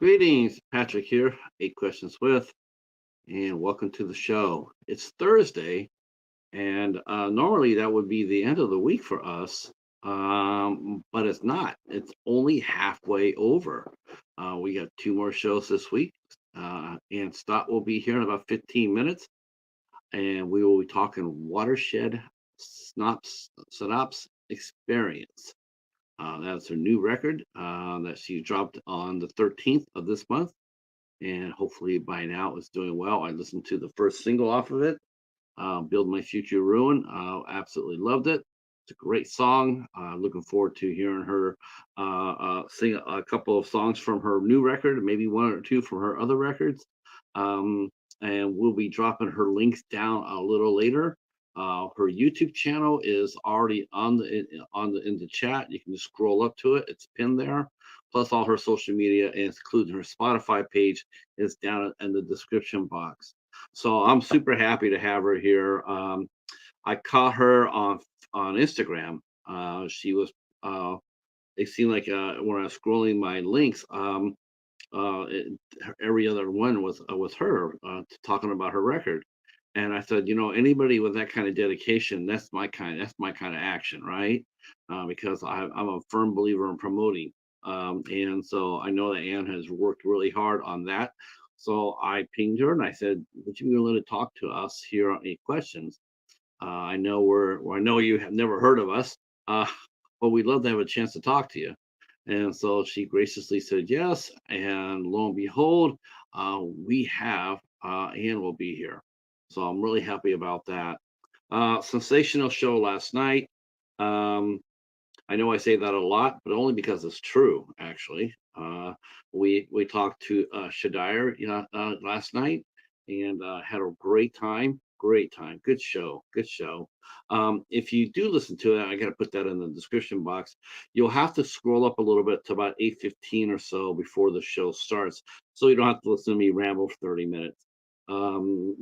Greetings, Patrick here, Eight Questions With, and welcome to the show. It's Thursday, and normally that would be the end of the week for us, but it's not. It's only halfway over. We got two more shows this week. Anne Stott will be here in about 15 minutes, and we will be talking Watershed Synapse Experience. That's her new record that she dropped on the 13th of this month, and hopefully by now it's doing well. I listened to the first single off of it, Build My Future Ruin. Absolutely loved it. It's a great song. Looking forward to hearing her sing a couple of songs from her new record, maybe one or two from her other records. Um, and we'll be dropping her links down a little later. Her YouTube channel is already in the chat. You can just scroll up to it. It's pinned there. Plus, all her social media, including her Spotify page, is down in the description box. So I'm super happy to have her here. I caught her on Instagram. She was. It seemed like when I was scrolling my links, it, every other one was her talking about her record, and I said, anybody with that kind of dedication, that's my kind of action, right? Because I'm a firm believer in promoting, and so I know that Anne has worked really hard on that. So I pinged her and I said, "Would you be willing to talk to us here on Eight Questions? I know you have never heard of us, uh, but we'd love to have a chance to talk to you." And so she graciously said yes. And lo and behold, we have Anne will be here. So I'm really happy about that. Sensational show last night. Um, I know I say that a lot, but only because it's true. Actually, we talked to Shadire, last night, and had a great time. Great time. Good show. Good show. If you do listen to it, I got to put that in the description box. You'll have to scroll up a little bit to about 8:15 or so before the show starts, so you don't have to listen to me ramble for 30 minutes.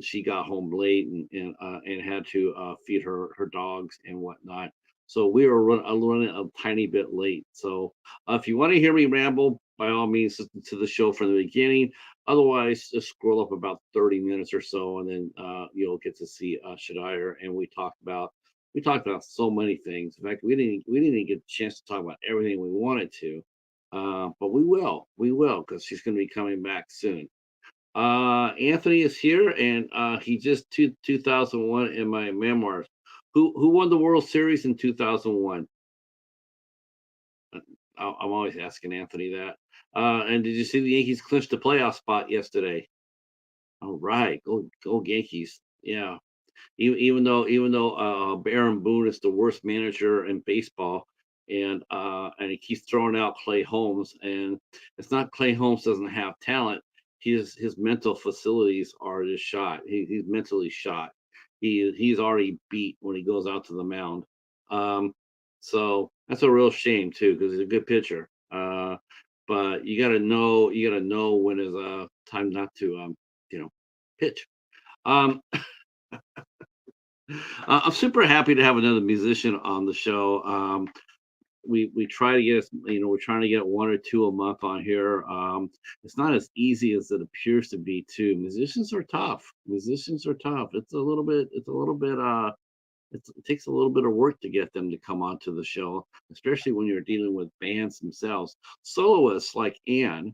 She got home late and had to feed her dogs and whatnot, so we were running a tiny bit late. So if you want to hear me ramble, by all means, listen to the show from the beginning. Otherwise, just scroll up about 30 minutes or so, and then you'll get to see Shadire. And we talked about so many things. In fact, we didn't even get a chance to talk about everything we wanted to, but we will, because she's going to be coming back soon. Anthony is here, and he just 2001 in my memoirs. Who won the World Series in 2001? I'm always asking Anthony that. And did you see the Yankees clinch the playoff spot yesterday? All right, go Yankees. Yeah. Even though Baron Boone is the worst manager in baseball, and he keeps throwing out Clay Holmes, and it's not Clay Holmes doesn't have talent. His mental facilities are just shot. He's mentally shot. He's already beat when he goes out to the mound. Um, so that's a real shame too, because he's a good pitcher. But you gotta know when is time not to you know pitch. Um, I'm super happy to have another musician on the show. We try to get we're trying to get one or two a month on here. It's not as easy as it appears to be. Too, musicians are tough. Musicians are tough. It takes a little bit of work to get them to come onto the show, especially when you're dealing with bands themselves. Soloists like Anne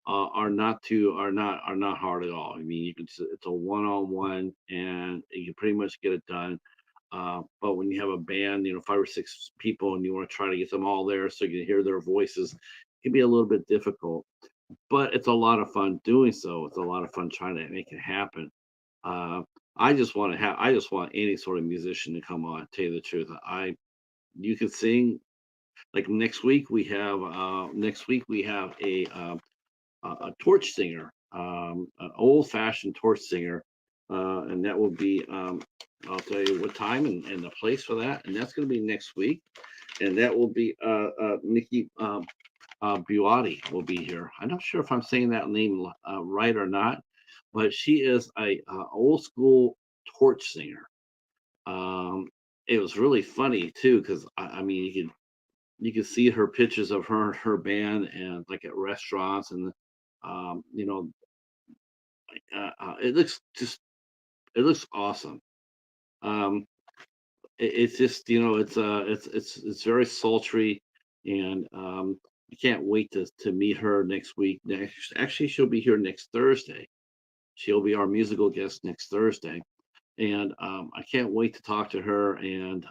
are not hard at all. I mean, it's a one-on-one, and you can pretty much get it done. But when you have a band, five or six people, and you want to try to get them all there so you can hear their voices, it can be a little bit difficult. But it's a lot of fun doing so. It's a lot of fun trying to make it happen. Uh, I just want any sort of musician to come on. Tell you the truth, you can sing. Like next week we have a torch singer, an old-fashioned torch singer, and that will be. I'll tell you what time and the place for that, and that's going to be next week, and that will be Nikki Buati will be here. I'm not sure if I'm saying that name right or not, but she is a old school torch singer. Um, it was really funny too, because I mean you could see her pictures of her band and like at restaurants, and You know, it looks just it looks awesome. Um, it's just it's very sultry, and I can't wait to meet her next week. Actually, she'll be here next Thursday. She'll be our musical guest next Thursday, and I can't wait to talk to her. And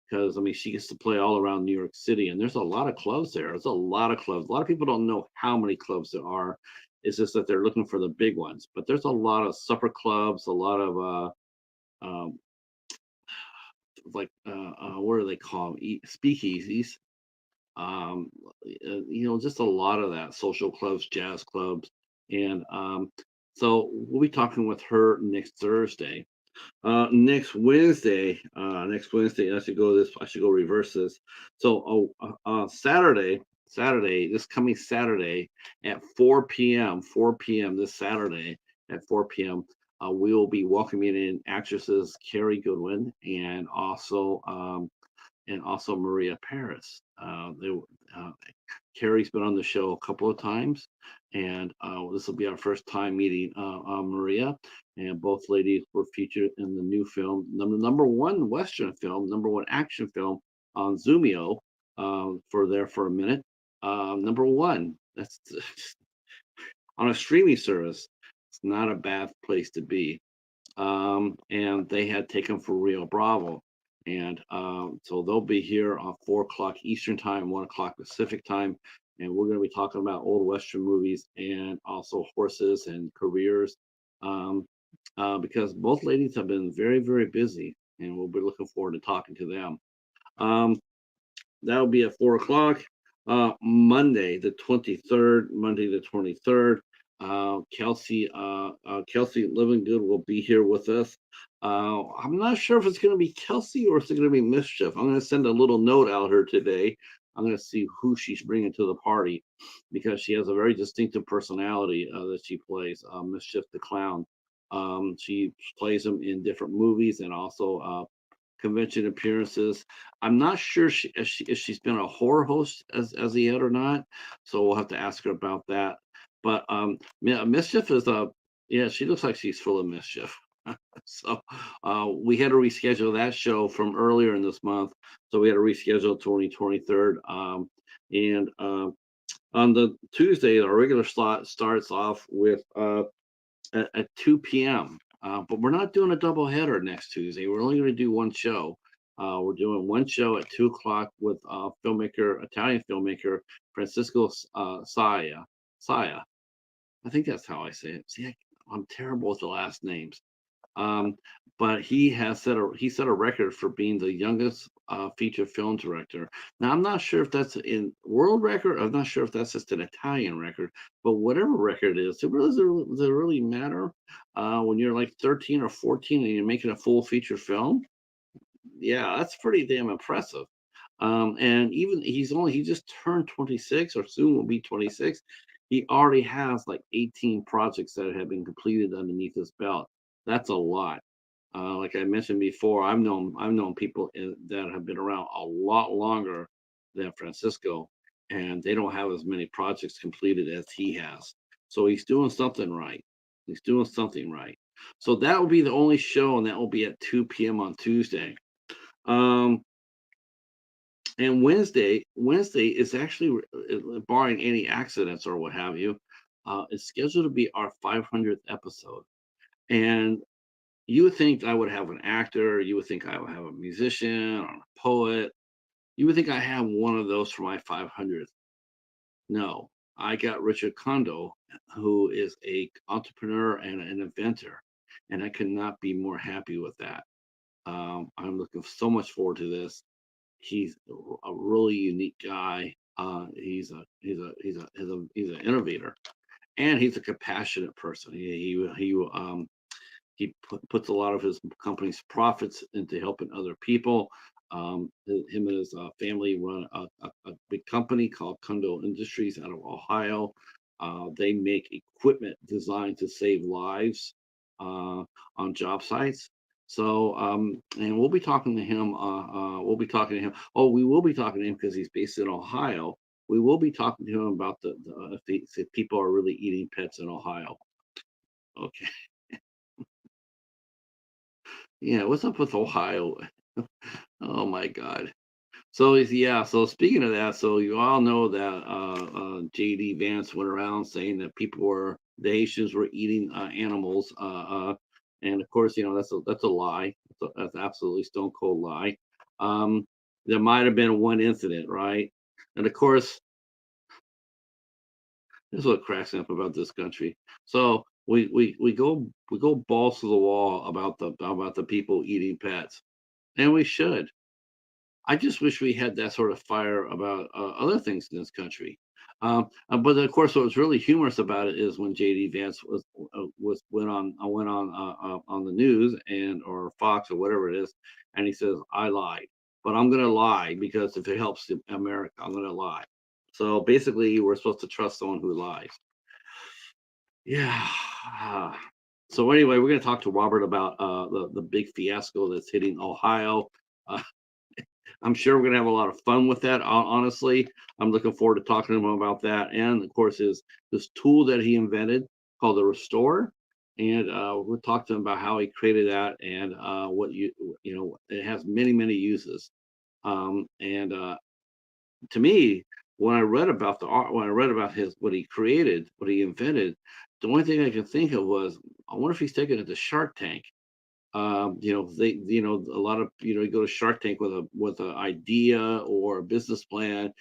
because I mean, she gets to play all around New York City, and there's a lot of clubs there. There's a lot of clubs. A lot of people don't know how many clubs there are. It's just that they're looking for the big ones. But there's a lot of supper clubs, a lot of um, what do they call them? Speakeasies. Just a lot of that, social clubs, jazz clubs, and so we'll be talking with her next Thursday. Next Wednesday, I should go reverse this. So, Saturday, this coming Saturday at 4 p.m., 4 p.m. this Saturday at 4 p.m., we will be welcoming in actresses Carrie Goodwin and also Maria Paris. Carrie's been on the show a couple of times, and this will be our first time meeting Maria. And both ladies were featured in the new film, number one Western film, number one action film on Zoomio for There for a Minute. Number one. That's on a streaming service. It's not a bad place to be. And they had taken for Rio Bravo. And so they'll be here on 4 o'clock Eastern time, 1 o'clock Pacific time. And we're going to be talking about old Western movies and also horses and careers, because both ladies have been very, very busy. And we'll be looking forward to talking to them. Um, That'll be at 4 o'clock. Monday the 23rd. Kelsey Livingood will be here with us. I'm not sure if it's going to be Kelsey or if it's going to be Mischief. I'm going to send a little note out her today. I'm going to see who she's bringing to the party because she has a very distinctive personality that she plays. Mischief the Clown. She plays him in different movies and also convention appearances. I'm not sure if she's been a horror host as yet or not, so we'll have to ask her about that. But yeah, Mischief is yeah, she looks like she's full of mischief. So we had to reschedule that show from earlier in this month, so we had to reschedule 2023rd. And On the Tuesday, our regular slot starts off with at 2 p.m. But we're not doing a double header next Tuesday. We're only going to do one show. We're doing one show at 2 o'clock with Italian filmmaker Francisco Saya. Saya. I think that's how I say it. See, I'm terrible with the last names. Um, but he set a record for being the youngest feature film director. Now I'm not sure if that's in world record. I'm not sure if that's just an Italian record, but whatever record it is, does it really matter when you're like 13 or 14 and you're making a full feature film? Yeah, that's pretty damn impressive. And even he just turned 26 or soon will be 26. He already has like 18 projects that have been completed underneath his belt. That's a lot. Like I mentioned before, I've known people that have been around a lot longer than Francisco, and they don't have as many projects completed as he has. So he's doing something right. He's doing something right. So that will be the only show, and that will be at 2 p.m. on Tuesday. Um, and Wednesday is actually, barring any accidents or what have you, is scheduled to be our 500th episode. And you would think I would have an actor, you would think I would have a musician or a poet. You would think I have one of those for my 500th. No, I got Richard Kondo, who is a entrepreneur and an inventor, and I could not be more happy with that. I'm looking so much forward to this. He's a really unique guy. He's an innovator, and he's a compassionate person. He puts a lot of his company's profits into helping other people. Him and his family run a big company called Kondo Industries out of Ohio. They make equipment designed to save lives on job sites. So, and we'll be talking to him. We'll be talking to him. Oh, we will be talking to him because he's based in Ohio, we will be talking to him about if people are really eating pets in Ohio. Okay. Yeah, what's up with Ohio? Oh my God. So yeah, so speaking of that, so you all know that JD Vance went around saying that the Haitians were eating animals, and of course, that's a lie. That's absolutely stone cold lie. Um, there might have been one incident, right? And of course, this is what cracks me up about this country. So we go balls to the wall about the people eating pets, and we should. I just wish we had that sort of fire about other things in this country. But of course, what was really humorous about it is when JD Vance went on the news and or Fox or whatever it is, and he says, "I lied, but I'm going to lie because if it helps America, I'm going to lie." So basically, we're supposed to trust someone who lies. Yeah. So anyway, we're going to talk to Robert about the big fiasco that's hitting Ohio. Uh, I'm sure we're gonna have a lot of fun with that. Honestly, I'm looking forward to talking to him about that, and of course, his this tool that he invented called the Restore, and we'll talk to him about how he created that and what it has many uses. And To me, when I read about the art, when I read about his what he created, what he invented, the only thing I could think of was, I wonder if he's taking it to Shark Tank. A lot of, you go to Shark Tank with an idea or a business plan,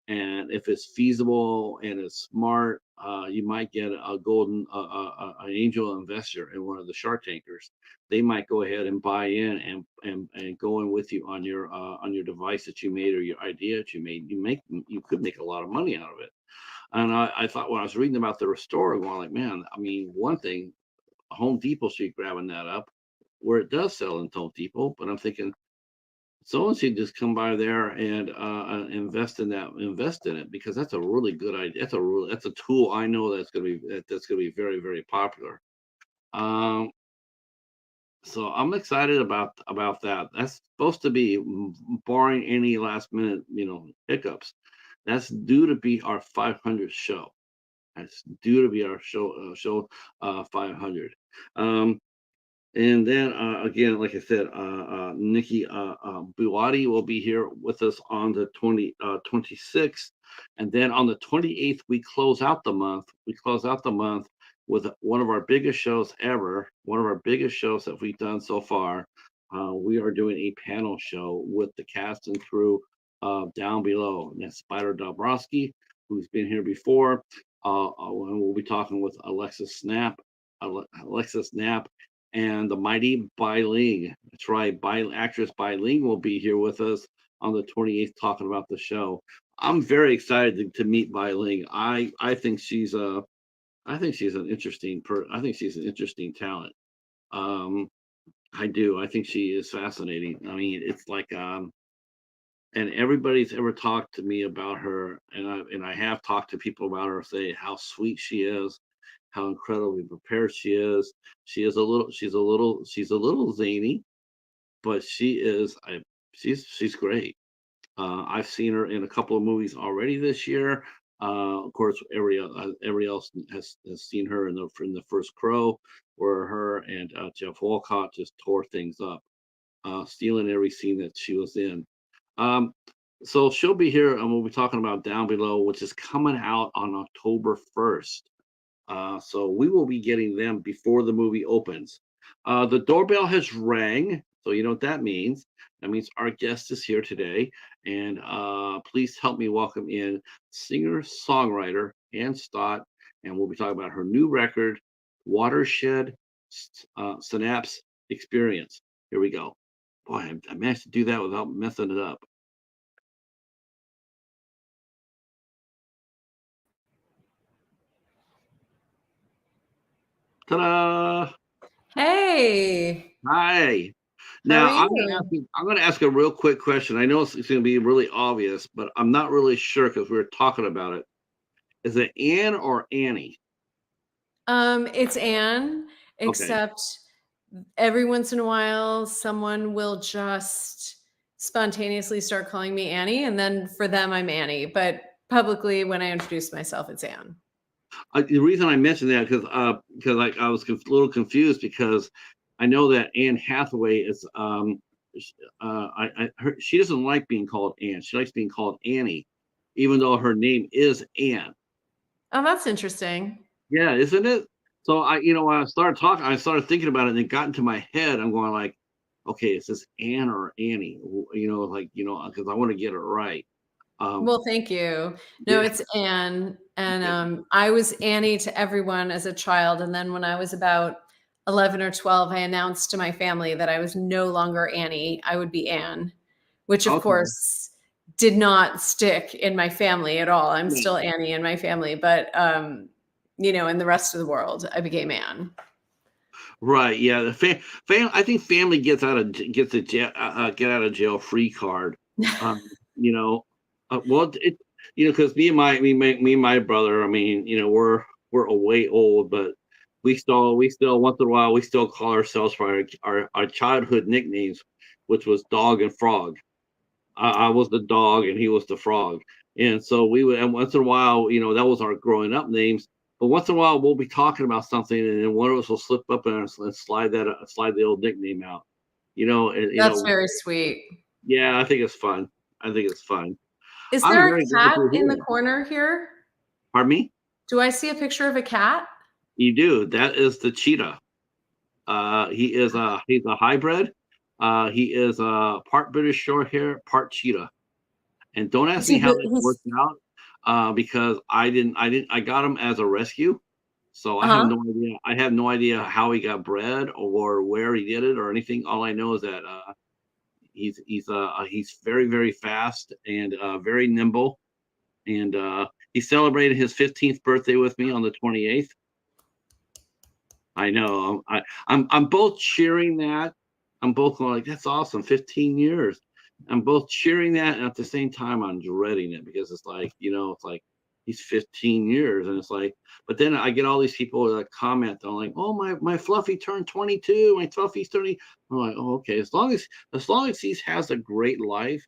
and if it's feasible and it's smart, you might get a an angel investor in one of the Shark Tankers. They might go ahead and buy in and go in with you on your device that you made or your idea that you made. You could make a lot of money out of it. And I thought when I was reading about the Restore, I'm going like, man, I mean, one thing, Home Depot should be grabbing that up where it does sell in Home Depot. But I'm thinking someone should just come by there and invest in it, because that's a really good idea. That's a tool I know that's gonna be very popular. Um, so I'm excited about that. That's supposed to be, barring any last minute hiccups. That's due to be our 500th show. That's due to be our show 500. Um, And then again, like I said, Nikki Buati will be here with us on the 26th. And then on the 28th, we close out the month. We close out the month with one of our biggest shows ever, one of our biggest shows that we've done so far. We are doing a panel show with the cast and crew Down Below. And that's Spider Dabrowski, who's been here before. And we'll be talking with Alexis Knapp, and the mighty Bai. That's right, actress Bai will be here with us on the 28th talking about the show. I'm very excited to meet Bai. I think she's an I think she's an interesting talent. Um, I do. I think she is fascinating. I mean, it's like and everybody's ever talked to me about her, and I have talked to people about her, say how sweet she is, how incredibly prepared she is. She's a little zany, but she's great. I've seen her in a couple of movies already this year. Of course, every else has seen her in the First Crow, where her and Jeff Walcott just tore things up, stealing every scene that she was in. Um, so she'll be here, and we'll be talking about Down Below, which is coming out on October 1st. So we will be getting them before the movie opens. The doorbell has rang, so you know what that means. That means our guest is here today, and please help me welcome in singer-songwriter Anne Stott, and we'll be talking about her new record, Watershed Synapse Experience. Here we go. Boy, I managed to do that without messing it up. Ta-da! Hey, Hi. how are Now you? I'm gonna ask a real quick question. I know it's gonna be really obvious, but I'm not really sure because we were talking about it. Is it Anne or Annie? It's Anne, Okay. except every once in a while, someone will just spontaneously start calling me Annie, and then for them, I'm Annie. But publicly when I introduce myself, it's Anne. The reason I mentioned that because I was a little confused because I know that Anne Hathaway is she doesn't like being called Anne. She likes being called Annie, even though her name is Anne. Oh, that's interesting. Yeah, isn't it? So when I started talking, I started thinking about it, and it got into my head. I'm going like, okay, is this Anne or Annie? Because I want to get it right. Um, Well, thank you. No, yeah, it's Anne, and, yeah. I was Annie to everyone as a child, and then when I was about 11 or 12, I announced to my family that I was no longer Annie, I would be Anne, which, of Okay. course, did not stick in my family at all. I'm Yeah. still Annie in my family, but, in the rest of the world, I became Anne. Right. Yeah. I think family gets a get out of jail free card. Um, you know, well, because me and my brother. I mean, we're a way old, but we still once in a while we still call ourselves by our childhood nicknames, which was dog and frog. I was the dog and he was the frog. And so we would, and once in a while, that was our growing up names. But once in a while, we'll be talking about something, and then one of us will slip up and slide the old nickname out. That's very sweet. Yeah, I think it's fun. I think it's fun. Is I'm there a very glad cat you're in the here. corner here? Pardon me? Do I see a picture of a cat? You do. That is the cheetah. He's a hybrid. He is part British short hair, part cheetah. And don't Is ask me he how the that he's worked out, because I got him as a rescue, so Uh-huh. I have no idea how he got bred or where he did it or anything. All I know is that, he's very, very fast and, very nimble, and, he celebrated his 15th birthday with me on the 28th. I know. I'm both cheering that. I'm both going like, "That's awesome, 15 years." I'm both cheering that, and at the same time, I'm dreading it because it's like he's 15 years, and it's like, but then I get all these people that comment, they're like, "Oh, my Fluffy turned 22. My Fluffy's 30." I'm like, "Oh, okay. As long as he has a great life,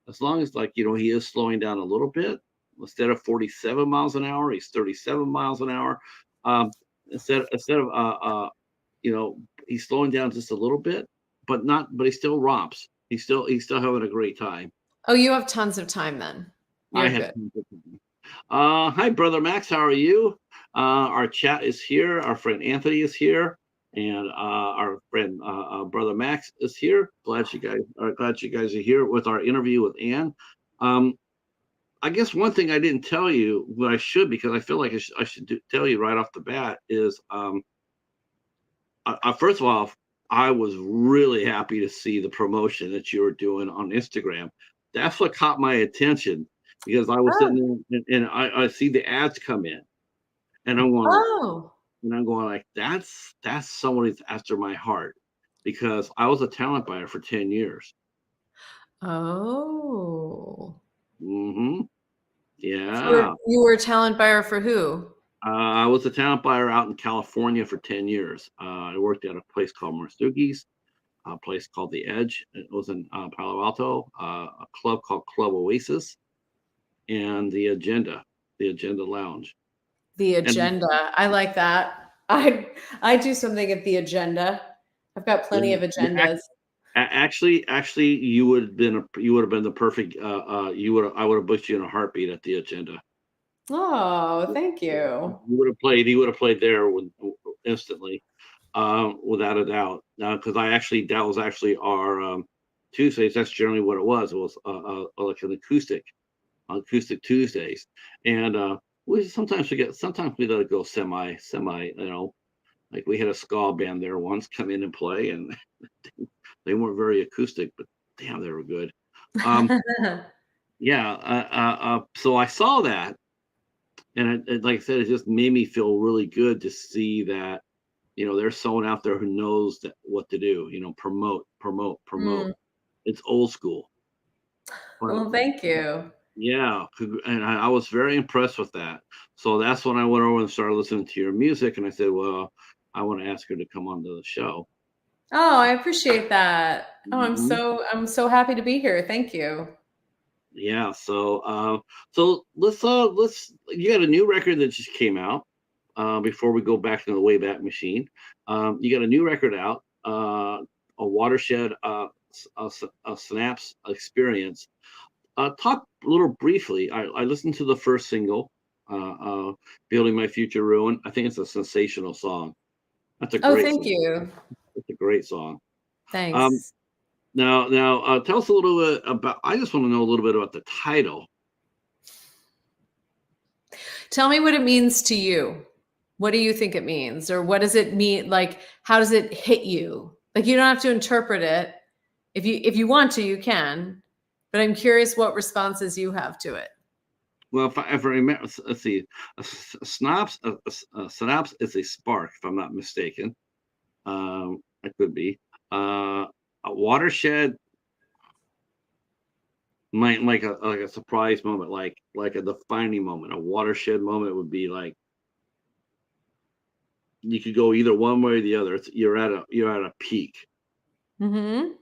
as long as he is slowing down a little bit, instead of 47 miles an hour, he's 37 miles an hour. Um, instead of you know, he's slowing down just a little bit, but he still romps. He's still having a great time. Oh, you have tons of time then. I You're had good. tons of fun. Hi, brother Max. How are you? Our chat is here. Our friend Anthony is here, and our friend brother Max is here. Glad you guys are here with our interview with Anne. Um, I guess one thing I didn't tell you, what I should, because I feel like I should tell you right off the bat, is first of all, I was really happy to see the promotion that you were doing on Instagram. That's what caught my attention because I was sitting Oh. there and I see the ads come in, and Oh. I'm going like, that's someone who's after my heart, because I was a talent buyer for 10 years. Oh. Hmm. For Yeah. you were a talent buyer for who? I was a talent buyer out in California for 10 years. I worked at a place called Marstugis, a place called The Edge. It was in Palo Alto, a club called Club Oasis, and the Agenda Lounge. The And Agenda. I like that. I do something at the Agenda. I've got plenty yeah, of agendas. actually, you would have been the perfect. I would have booked you in a heartbeat at the Agenda. Oh, thank you. He would have played there instantly, without a doubt. Because that was actually our Tuesdays. That's generally what it was. It was like an acoustic Tuesdays, and sometimes we let it go semi. Like we had a ska band there once come in and play, and they weren't very acoustic, but damn, they were good. Um, yeah. So I saw that, and like I said, it just made me feel really good to see that there's someone out there who knows what to do. Promote, promote, promote. Mm. It's old school, but Well, thank you. yeah, and I was very impressed with that. So that's when I went over and started listening to your music, and I said, well, I want to ask her to come onto the show. Oh, I appreciate that. Oh, Mhm. I'm so happy to be here. Thank you. Yeah. So you got a new record that just came out. Before we go back to the Wayback Machine, you got a new record out. A Watershed a Synapse Experience. Talk a little briefly. I listened to the first single, "Building My Future Ruin." I think it's a sensational song. That's a Oh, great thank song. you. It's a great song. Um, Thanks. now, tell us a little bit about. I just want to know a little bit about the title. Tell me what it means to you. What do you think it means? Or what does it mean? Like, how does it hit you? Like, you don't have to interpret it. If you want to, you can. But I'm curious what responses you have to it. Well, if I remember, let's see, a synapse is a spark, if I'm not mistaken. I could be. A watershed might like a surprise moment, like a defining moment. A watershed moment would be like you could go either one way or the other. You're at a peak, Mm-hmm.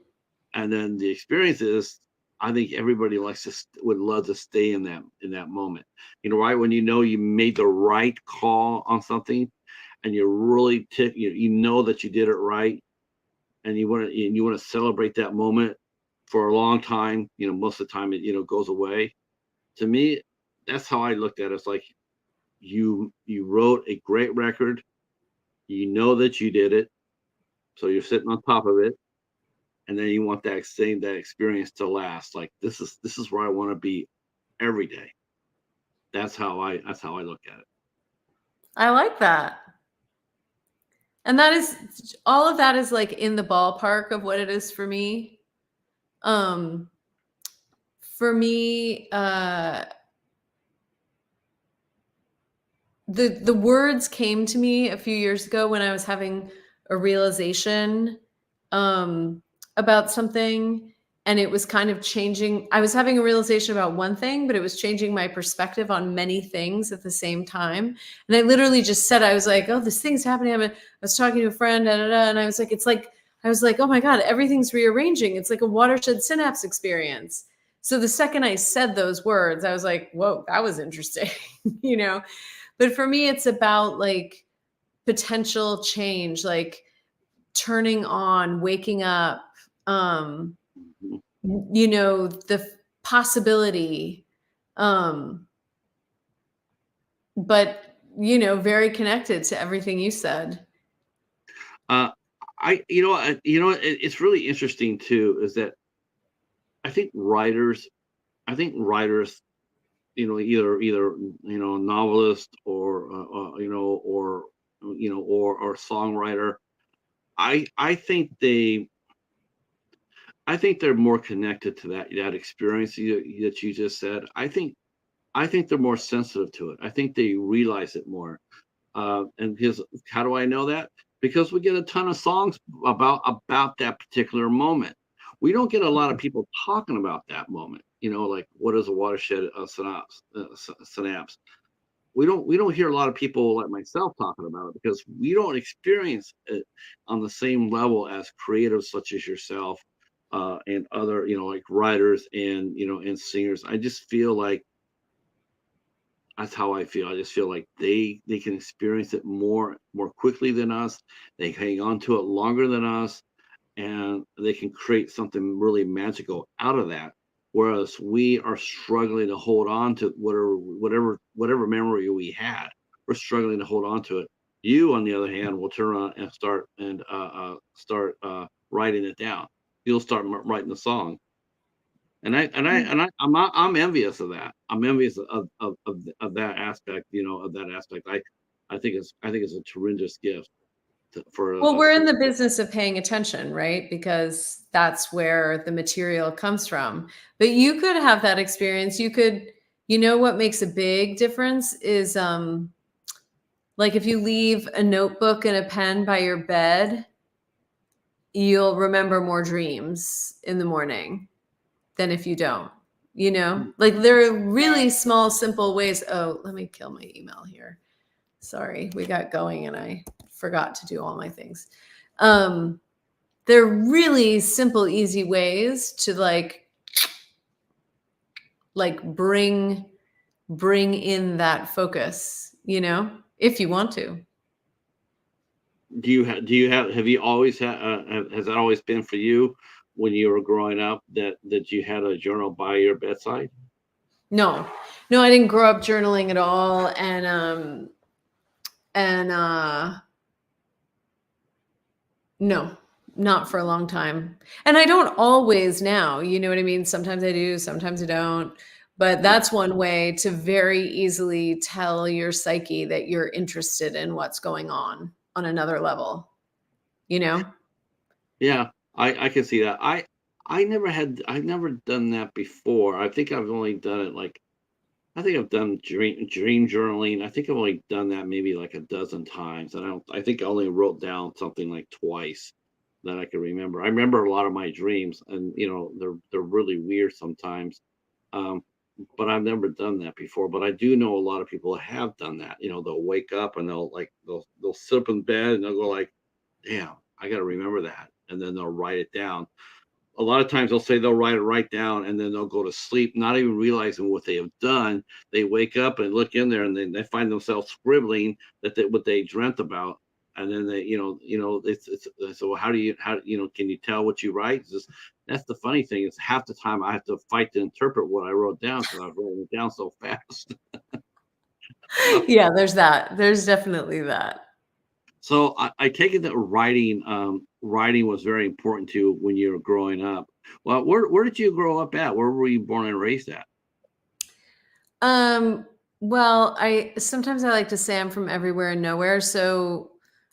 and then the experience is. I think everybody would love to stay in that moment. Right when you made the right call on something, and you really you know that you did it right, and you want to celebrate that moment for a long time. Most of the time it goes away. To me, that's how I looked at it. It's like you wrote a great record. You know that you did it, so you're sitting on top of it, and then you want that experience to last. Like this is where I want to be every day. That's how I look at it. I like that. And that is all of that is like in the ballpark of what it is for me. Um, for me, the words came to me a few years ago when I was having a realization um, about something, and it was kind of changing. I was having a realization about one thing, but it was changing my perspective on many things at the same time. And I literally just said, I was like, "Oh, this thing's happening." I was talking to a friend, da, da, da, and I was like, "It's like," I was like, "Oh my god, everything's rearranging. It's like a watershed synapse experience." So the second I said those words, I was like, "Whoa, that was interesting," you know. But for me, it's about like potential change, like turning on, waking up, um, Mhm. the possibility, um, but very connected to everything you said. Uh, it's really interesting too. Is that I think writers, I think writers, either novelist or songwriter. I think they're more connected to that experience that you just said. I think they're more sensitive to it. I think they realize it more. And because how do I know that? Because we get a ton of songs about that particular moment. We don't get a lot of people talking about that moment. Like what is a watershed synapse? We don't hear a lot of people like myself talking about it because we don't experience it on the same level as creatives such as yourself, and other like writers and singers. I just feel like that's how I feel. I just feel like they can experience it more quickly than us. They hang on to it longer than us, and they can create something really magical out of that. Whereas we are struggling to hold on to whatever memory we had. We're struggling to hold on to it. You, on the other hand, will turn around and start writing it down. You'll start writing the song, I'm envious of that. I'm envious of that aspect. Of that aspect. I think it's a tremendous gift for Well, a we're in the business of paying attention, right? Because that's where the material comes from. But you could have that experience. What makes a big difference is like if you leave a notebook and a pen by your bed, you'll remember more dreams in the morning than if you don't. Like there are really small, simple ways. Oh, let me kill my email here. Sorry, we got going and I forgot to do all my things. Um, They're really simple, easy ways to like like bring in that focus, if you want to. Have you always had, has that always been for you when you were growing up that you had a journal by your bedside? No, no, I didn't grow up journaling at all. And no, not for a long time. And I don't always now, you know what I mean? Sometimes I do, sometimes I don't. But that's one way to very easily tell your psyche that you're interested in what's going on another level, you know? Yeah, I can see that. I've never done that before. I think I've only done it like I think I've done dream journaling. I think I've only done that maybe like a dozen times. And I think I only wrote down something like twice that I can remember. I remember a lot of my dreams, and they're really weird sometimes. Um, but I've never done that before. But I do know a lot of people that have done that. They'll wake up and they'll sit up in bed and they'll go like, "Damn, I got to remember that," and then they'll write it down. A lot of times they'll say they'll write it right down and then they'll go to sleep, not even realizing what they have done. They wake up and look in there and then they find themselves scribbling what they dreamt about. And then it's so can you tell what you write? That's the funny thing is half the time I have to fight to interpret what I wrote down because I wrote it down so fast. Yeah, there's that. There's definitely that. So I take it that writing was very important to you when you were growing up. Well, where did you grow up at? Where were you born and raised at? Um, well, I sometimes I like to say I'm from everywhere and nowhere. So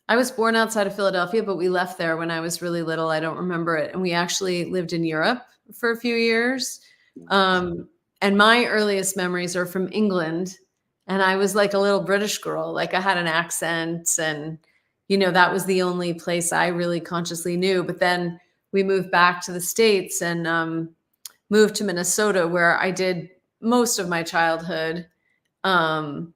I was born outside of Philadelphia, but we left there when I was really little. I don't remember it. And we actually lived in Europe for a few years. Um, and my earliest memories are from England. And I was like a little British girl. Like I had an accent and that was the only place I really consciously knew. But then we moved back to the States and moved to Minnesota where I did most of my childhood. Um,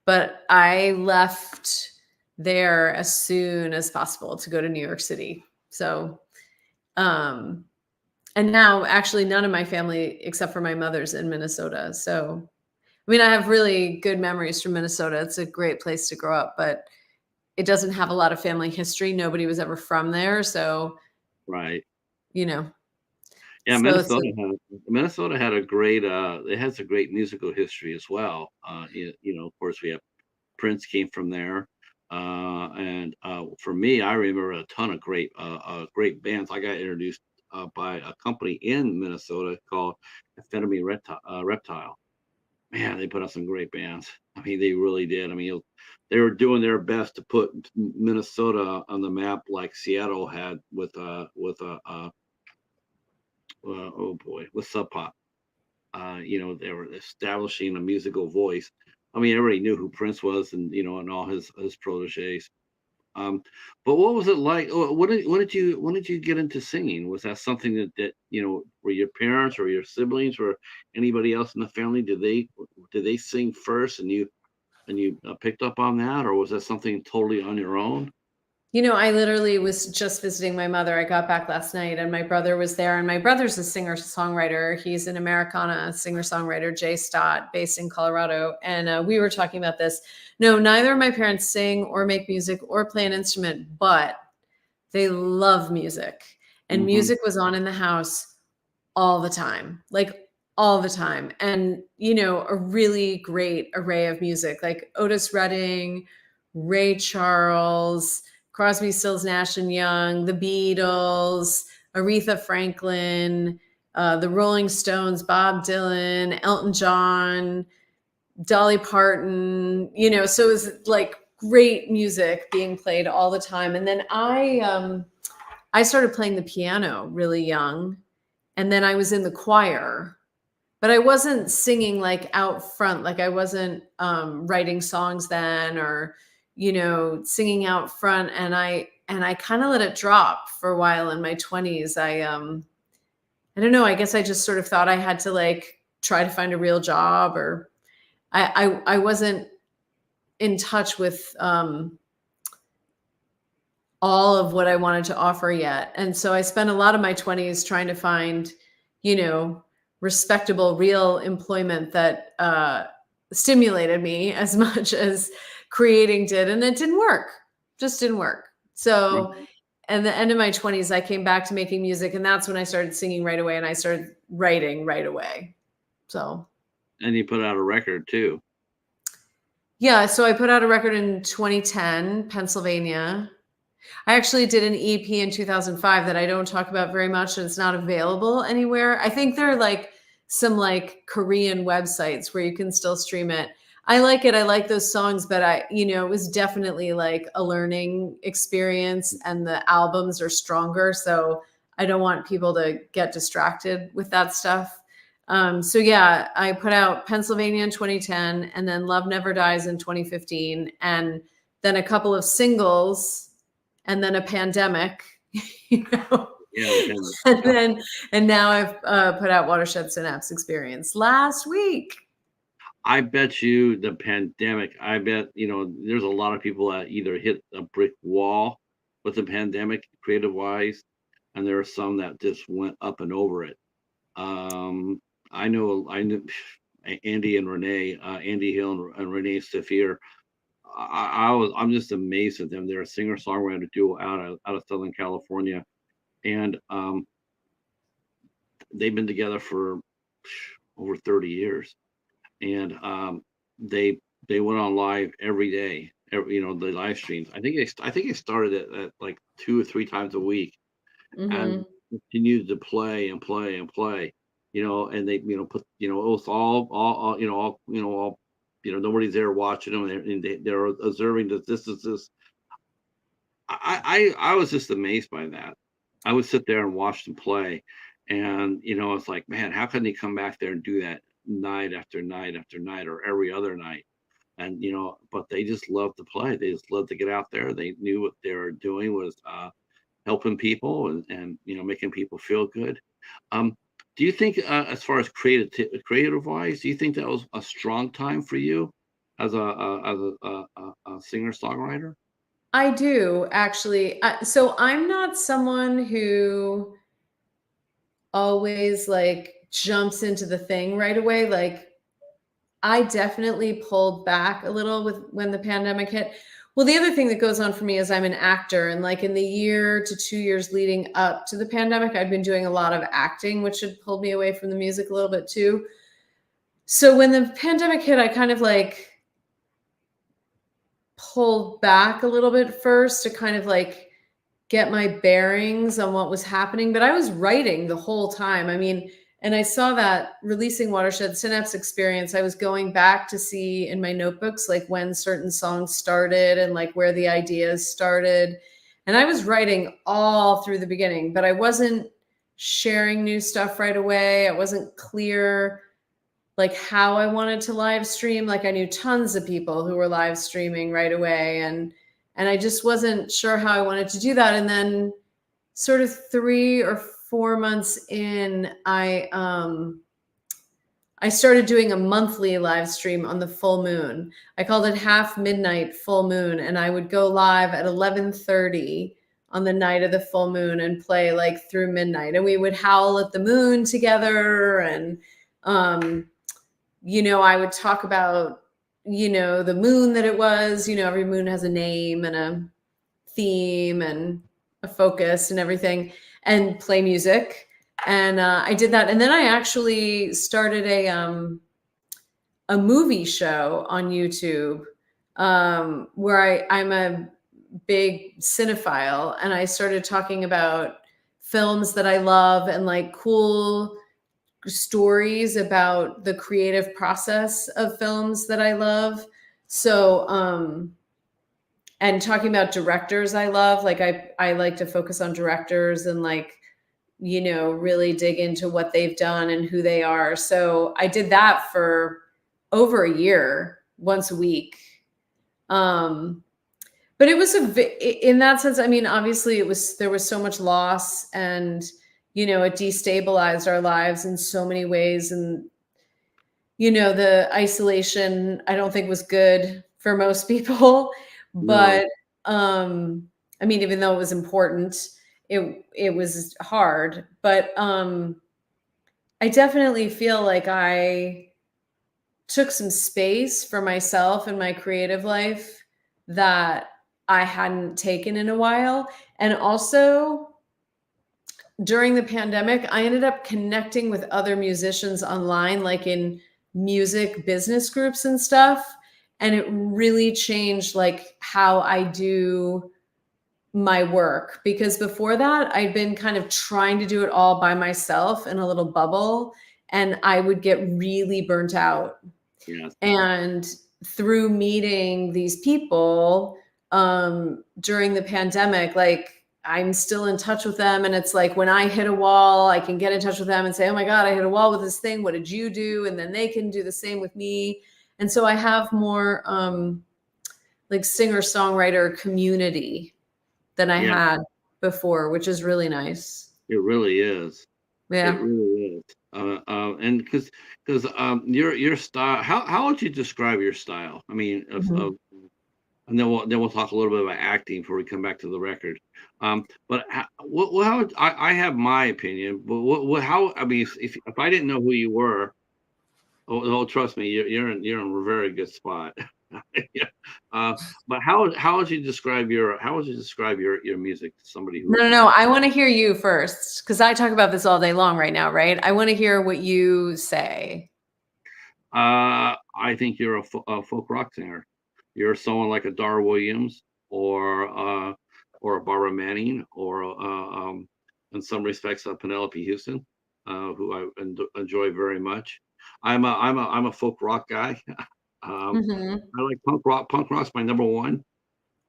but I left there as soon as possible to go to New York City. So, um, and now actually none of my family except for my mother's in Minnesota. So, I mean, I have really good memories from Minnesota. It's a great place to grow up, but it doesn't have a lot of family history. Nobody was ever from there. So, Right. you know, Yeah, so it's Minnesota had a great it has a great musical history as well. Of course we have Prince came from there. And For me, I remember a ton of great bands. I got introduced by a company in Minnesota called Reptile. Man, they put out some great bands. I mean, they really did. I mean, they were doing their best to put Minnesota on the map like Seattle had oh boy, with Sub Pop. They were establishing a musical voice. I mean, everybody knew who Prince was, and all his proteges. Um, but what was it like? When did you get into singing? Was that something that were your parents or your siblings or anybody else in the family? Did they sing first, and you picked up on that, or was that something totally on your own? I literally was just visiting my mother. I got back last night and my brother was there. And my brother's a singer-songwriter. He's an Americana singer-songwriter, Jay Stott, based in Colorado. And we were talking about this. No, neither of my parents sing or make music or play an instrument, but they love music. And Hmm. music was on in the house all the time, like all the time. And, a really great array of music, like Otis Redding, Ray Charles, Crosby, Stills, Nash and Young, the Beatles, Aretha Franklin, the Rolling Stones, Bob Dylan, Elton John, Dolly Parton, so it was like great music being played all the time. And then I started playing the piano really young. And then I was in the choir, but I wasn't singing like out front. Like I wasn't writing songs then or, singing out front. And I kind of let it drop for a while in my 20s. I don't know. I guess I just sort of thought I had to like try to find a real job or I wasn't in touch with all of what I wanted to offer yet. And so I spent a lot of my 20s trying to find, you know, respectable, real employment that stimulated me as much as creating did, and it didn't work. Just didn't work. Right. So, at the end of my 20s, I came back to making music, and that's when I started singing right away, and I started writing right away. So, And you put out a record too. yeah, so I put out a record in 2010, Pennsylvania. I actually did an EP in 2005 that I don't talk about very much, and it's not available anywhere. I think there are like some like Korean websites where you can still stream it. I like it. I like those songs, but it was definitely like a learning experience, and the albums are stronger. So I don't want people to get distracted with that stuff. So yeah, I put out Pennsylvania in 2010, and then Love Never Dies in 2015, and then a couple of singles, and then a pandemic, you know, Yeah, the and then and now I've put out Watershed Synapse Experience last week. I bet you the pandemic, I bet, there's a lot of people that either hit a brick wall with the pandemic, creative wise, and there are some that just went up and over it. Um, I knew Andy and Renee, Andy Hill and Renee Saphir. I'm just amazed at them. They're a singer-songwriter duo out of Southern California, and they've been together for over 30 years. And they they went on live every day. The live streams. I think it started at like 2 or 3 times a week, and Hmm. continued to play and play and play. And they put it was all nobody's there watching them, and they're observing that this is this. I was just amazed by that. I would sit there and watch them play, and it's like, man, how can they come back there and do that night after night after night, or every other night? And but they just love to play. They just love to get out there. They knew what they were doing was helping people, and making people feel good. Um, do you think, as far as creative wise, do you think that was a strong time for you as a singer songwriter? I do actually. So I'm not someone who always like jumps into the thing right away. Like I definitely pulled back a little with when the pandemic hit. Well, the other thing that goes on for me is I'm an actor, and like in the year to 2 years leading up to the pandemic, I'd been doing a lot of acting, which had pulled me away from the music a little bit too. So when the pandemic hit, I kind of like pulled back a little bit first to kind of like get my bearings on what was happening, but I was writing the whole time. I mean, and I saw that releasing Watershed Synapse Experience, I was going back to see in my notebooks like when certain songs started and like where the ideas started. And I was writing all through the beginning, but I wasn't sharing new stuff right away. I wasn't clear like how I wanted to live stream. Like I knew tons of people who were live streaming right away, and I just wasn't sure how I wanted to do that. And then sort of 3 or 4 months in, I started doing a monthly live stream on the full moon. I called it Half Midnight Full Moon, and I would go live at 11:30 on the night of the full moon and play like through midnight, and we would howl at the moon together. And um I would talk about, the moon that it was. Every moon has a name and a theme and a focus and everything, and play music. And I did that. And then I actually started a movie show on YouTube, where I'm a big cinephile, and I started talking about films that I love and like cool stories about the creative process of films that I love. So, and talking about directors I love, like I like to focus on directors and like, really dig into what they've done and who they are. So I did that for over a year, once a week. But it was in that sense, I mean, obviously there was so much loss, and it destabilized our lives in so many ways. And the isolation I don't think was good for most people. No. But I mean, even though it was important, it was hard. But I definitely feel like I took some space for myself in my creative life that I hadn't taken in a while. And also, during the pandemic, I ended up connecting with other musicians online, like in music business groups and stuff. And it really changed like how I do my work, because before that I'd been kind of trying to do it all by myself in a little bubble, and I would get really burnt out. Yes. And through meeting these people during the pandemic, like I'm still in touch with them. And it's like when I hit a wall, I can get in touch with them and say, oh my God, I hit a wall with this thing. What did you do? And then they can do the same with me. And so I have more like singer-songwriter community than I Yeah, had before, which is really nice. it really is. It Yeah. really is. And because your style, how would you describe your style? I mean, Mhm. and then we'll talk a little bit about acting before we come back to the record. But how I have my opinion, but how I mean, if I didn't know who you were, oh, trust me, you're in a very good spot. Yeah. Uh, but how would you describe your music to somebody who No, no, isn't? no. I want to hear you first because I talk about this all day long right now, right? I want to hear what you say. I think you're a folk rock singer. You're someone like a Dar Williams or a Barbara Manning or in some respects a Penelope Houston, who I enjoy very much. I'm a folk rock guy. Hmm. I like punk rock. Punk rock's my number one.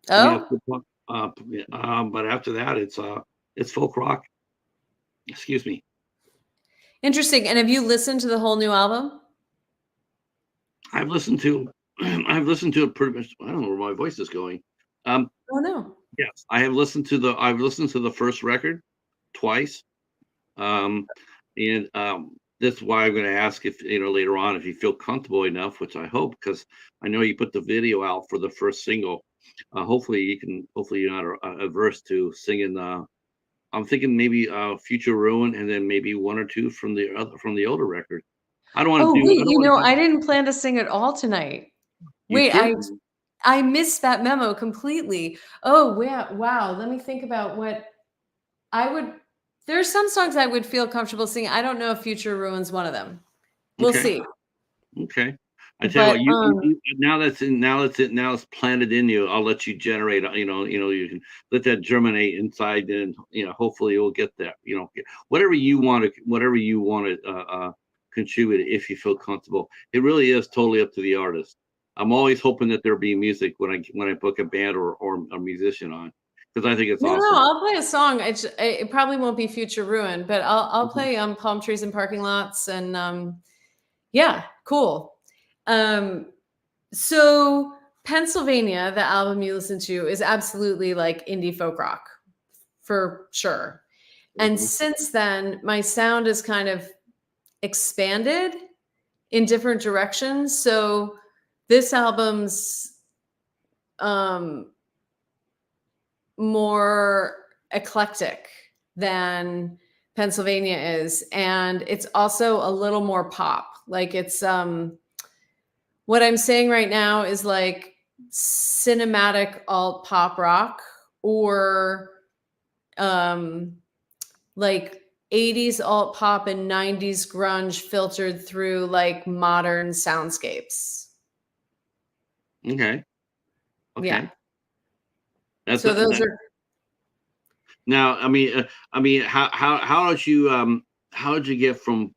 I mean, Oh, but after that, it's folk rock. Excuse me. interesting. And have you listened to the whole new album? I've listened to I've listened to it pretty much. I don't know where my voice is going. Um, Oh no. yes, I've listened to the first record twice. Um, and That's why I'm going to ask if later on if you feel comfortable enough, which I hope, because I know you put the video out for the first single. Hopefully you can. Hopefully you're not averse to singing. I'm thinking maybe Future Ruin, and then maybe one or two from the older record. I don't want Oh to do. I wait, don't want to do. I didn't plan to sing at all tonight. You Wait, should. I missed that memo completely. Oh, yeah, wow. Let me think about what I would there's some songs I would feel comfortable singing. I don't know if Future Ruins one of them. We'll Okay. see. Okay. I tell you But what, now it's planted in you. I'll let you generate. You can let that germinate inside, and hopefully you'll get that. Whatever you want to contribute if you feel comfortable. It really is totally up to the artist. I'm always hoping that there be music when I book a band or a musician on, because I think it's no, awesome. I'll play a song. It probably won't be Future Ruin, but I'll Mhm. play Palm Trees and Parking Lots and yeah, cool. Um so Pennsylvania, the album you listen to, is absolutely like indie folk rock for sure. And Mhm. since then, my sound has kind of expanded in different directions. So this album's um, more eclectic than Pennsylvania is, and it's also a little more pop. Like it's what I'm saying right now is like cinematic alt pop rock or um like 80s alt pop and 90s grunge filtered through like modern soundscapes. Okay. Yeah. Okay. That's So those that. are Now, how did you get from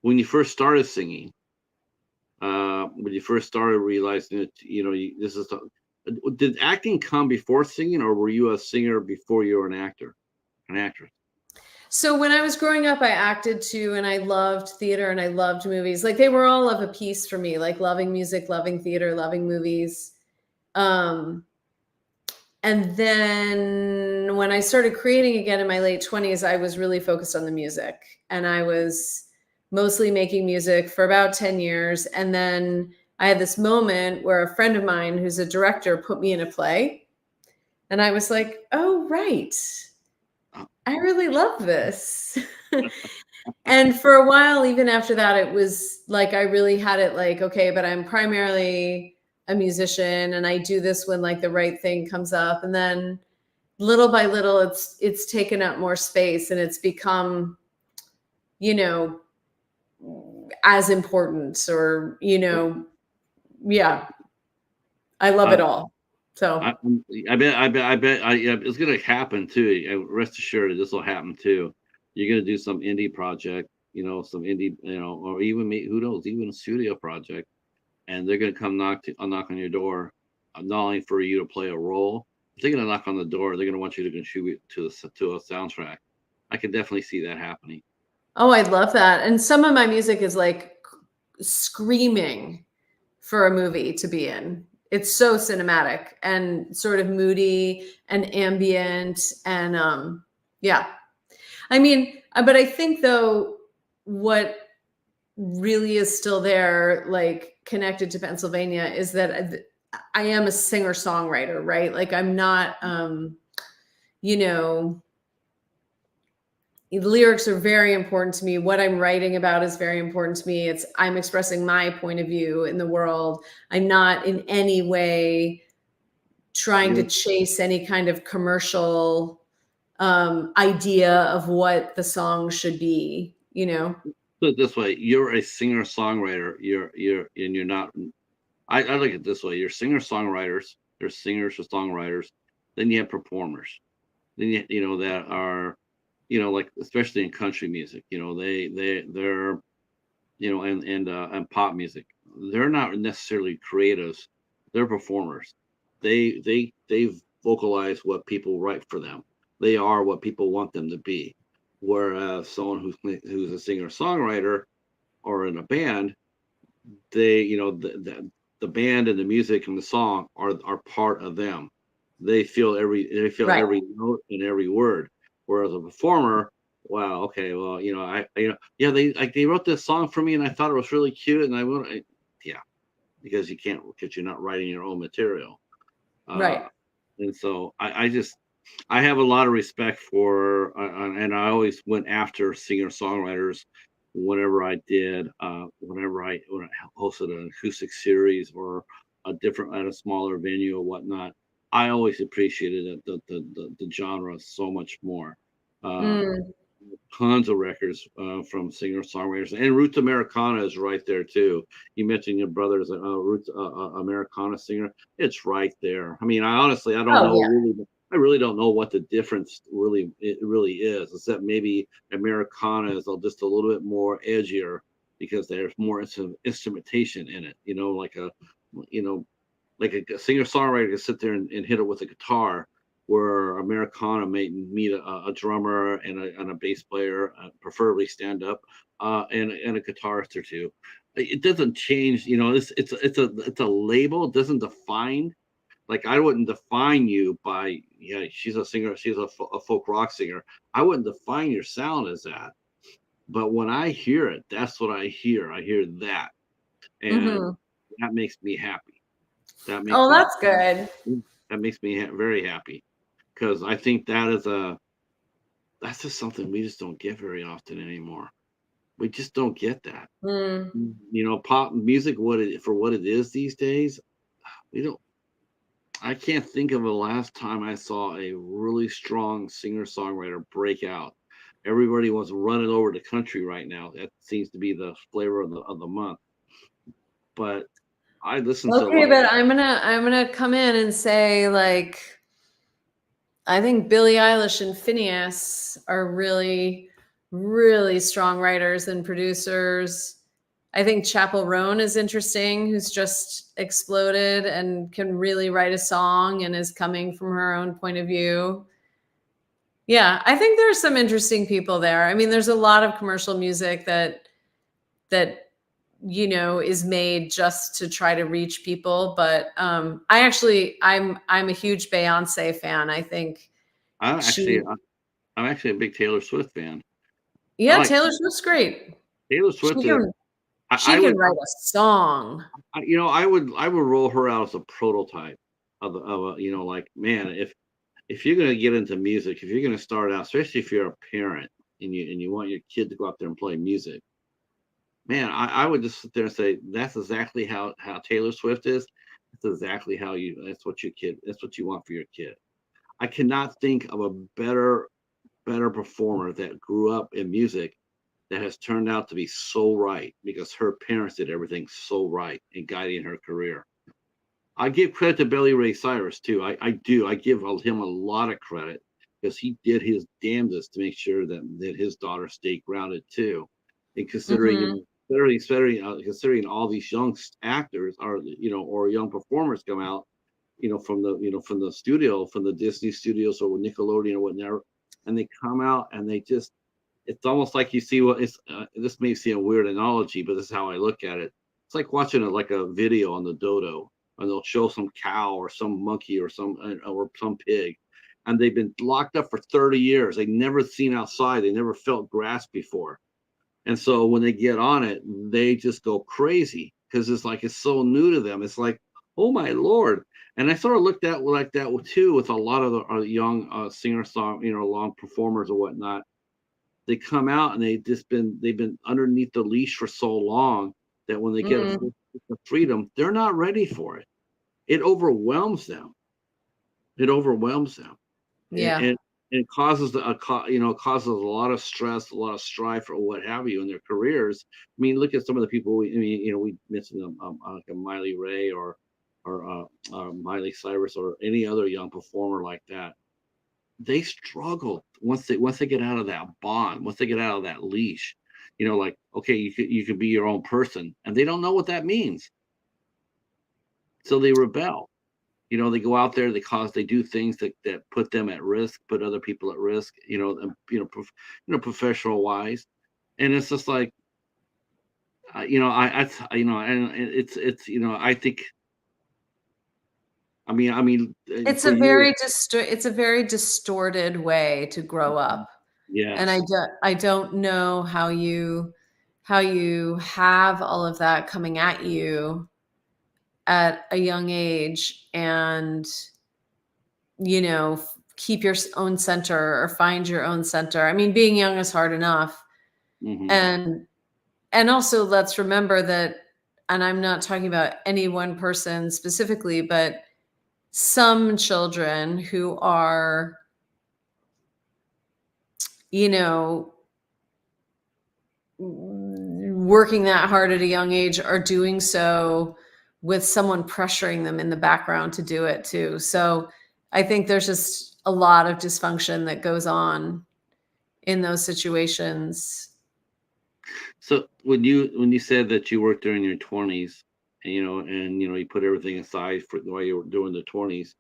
when you first started singing? When you first started realizing that this is did acting come before singing, or were you a singer before you were an actress? so when I was growing up, I acted too, and I loved theater and I loved movies. Like they were all of a piece for me, like loving music, loving theater, loving movies. Um, and then when I started creating again in my late 20s, I was really focused on the music. And I was mostly making music for about 10 years. And then I had this moment where a friend of mine who's a director put me in a play. And I was like, oh, right. Oh, I really love this. And for a while, even after that, it was like I really had it like, okay, but I'm primarily a musician and I do this when like the right thing comes up. And then little by little, it's taken up more space and it's become, you know, as important or, yeah, I love I, it all. So, I, yeah, it's gonna happen too. Rest assured, this will happen too. You're gonna do some indie project, some indie, or even who knows, even a studio project, and they're gonna come knock on your door, not only for you to play a role, but they're gonna knock on the door. They're gonna want you to contribute to a soundtrack. I can definitely see that happening. oh, I love that. And some of my music is like screaming for a movie to be in. It's so cinematic and sort of moody and ambient and yeah. I mean, but I think though what really is still there like connected to Pennsylvania is that I am a singer-songwriter, right? Like I'm not you know, the lyrics are very important to me. What I'm writing about is very important to me. I'm expressing my point of view in the world. I'm not in any way trying to You're chase any kind of commercial idea of what the song should be, Put it this way: you're a singer-songwriter. You're not. I look at it this way: you're singer-songwriters. There's singers or songwriters. Then you have performers. Then that are, like especially in country music. They're and pop music. They're not necessarily creatives. They're performers. They vocalize what people write for them. They are what people want them to be. Whereas someone who's a singer songwriter or in a band, they the band and the music and the song are part of them. Right. Every note and every word. Whereas a performer, wow, okay, well, yeah, they wrote this song for me and I thought it was really cute and yeah, because you can't, because you're not writing your own material. Right. Uh, and so I have a lot of respect for, and I always went after singer songwriters whenever I did, when I hosted an acoustic series or at a smaller venue or whatnot. I always appreciated the genre so much more. Uh, Mm. Tons of records from singer songwriters, and Roots Americana is right there too. You mentioned your brother's Roots Americana singer. It's right there. I mean, I don't Oh know yeah. really. I really don't know what the difference really is, except maybe Americana is just a little bit more edgier because there's more instrumentation in it. You know, like a singer songwriter can sit there and hit it with a guitar, where Americana may meet a drummer and a bass player, preferably stand up, and a guitarist or two. It doesn't change, it's a label. It doesn't define. Like I wouldn't define you by, yeah, she's a singer, she's a folk rock singer. I wouldn't define your sound as that. But when I hear it, that's what I hear. I hear that, and Hmm. that makes me happy. That makes Oh, me that's good. that makes me very happy, because I think that's just something we just don't get very often anymore. We just don't get that. Mm. Pop music, what it is these days, we don't. I can't think of the last time I saw a really strong singer songwriter break out. Everybody wants running over the country right now. That seems to be the flavor of the month. But I listen to a Okay, lot. but I'm gonna come in and say like I think Billie Eilish and Phineas are really, really strong writers and producers. I think Chappell Roan is interesting, who's just exploded and can really write a song and is coming from her own point of view. Yeah, I think there's some interesting people there. I mean, there's a lot of commercial music that is made just to try to reach people, but I'm a huge Beyonce fan. I think I'm actually she I'm actually a big Taylor Swift fan. I Yeah, like Taylor Swift's great. Taylor She Swift. can I she can would write a song. I would roll her out as a prototype of a, like, man, if you're gonna get into music, if you're gonna start out, especially if you're a parent, and you want your kid to go out there and play music, man, I would just sit there and say that's exactly how Taylor Swift is. That's exactly how you. That's what your kid. That's what you want for your kid. I cannot think of a better performer that grew up in music that has turned out to be so right because her parents did everything so right in guiding her career. I give credit to Billy Ray Cyrus too. I do. I give him a lot of credit because he did his damnedest to make sure that his daughter stayed grounded too. And considering, Mhm. considering all these young actors are, or young performers come out, from the studio, from the Disney studios or Nickelodeon or whatever, and they come out and they just, it's almost like you see what it's. This may seem a weird analogy, but this is how I look at it. It's like watching like a video on the dodo, and they'll show some cow or some monkey or some pig, and they've been locked up for 30 years. They've never seen outside. They never felt grass before, and so when they get on it, they just go crazy because it's like it's so new to them. It's like, oh my lord! And I sort of looked at like that too with a lot of the young singer song, long performers or whatnot. They come out and they've been underneath the leash for so long that when they get a Mhm. full of freedom, they're not ready for it. It overwhelms them. It overwhelms them, and Yeah. it causes causes a lot of stress, a lot of strife, or what have you in their careers. I mean, look at some of the people. We mentioned them, like a Miley Ray or Miley Cyrus or any other young performer like that. They struggle once they get out of that bond, once they get out of that leash. Like, okay, you could be your own person, and they don't know what that means, so they rebel. They go out there, they do things that put them at risk, put other people at risk. Professional wise, and it's just like, and I think, It's for a years, it's a very distorted way to grow up. And yes. I don't know how you have all of that coming at you at a young age and, keep your own center or find your own center. I mean, being young is hard enough. Hmm. And also let's remember that, and I'm not talking about any one person specifically, but some children who are, you know, working that hard at a young age are doing so with someone pressuring them in the background to do it too. So I think there's just a lot of dysfunction that goes on in those situations. So when you said that you worked during your 20s, and you put everything aside for while you were doing the 20s,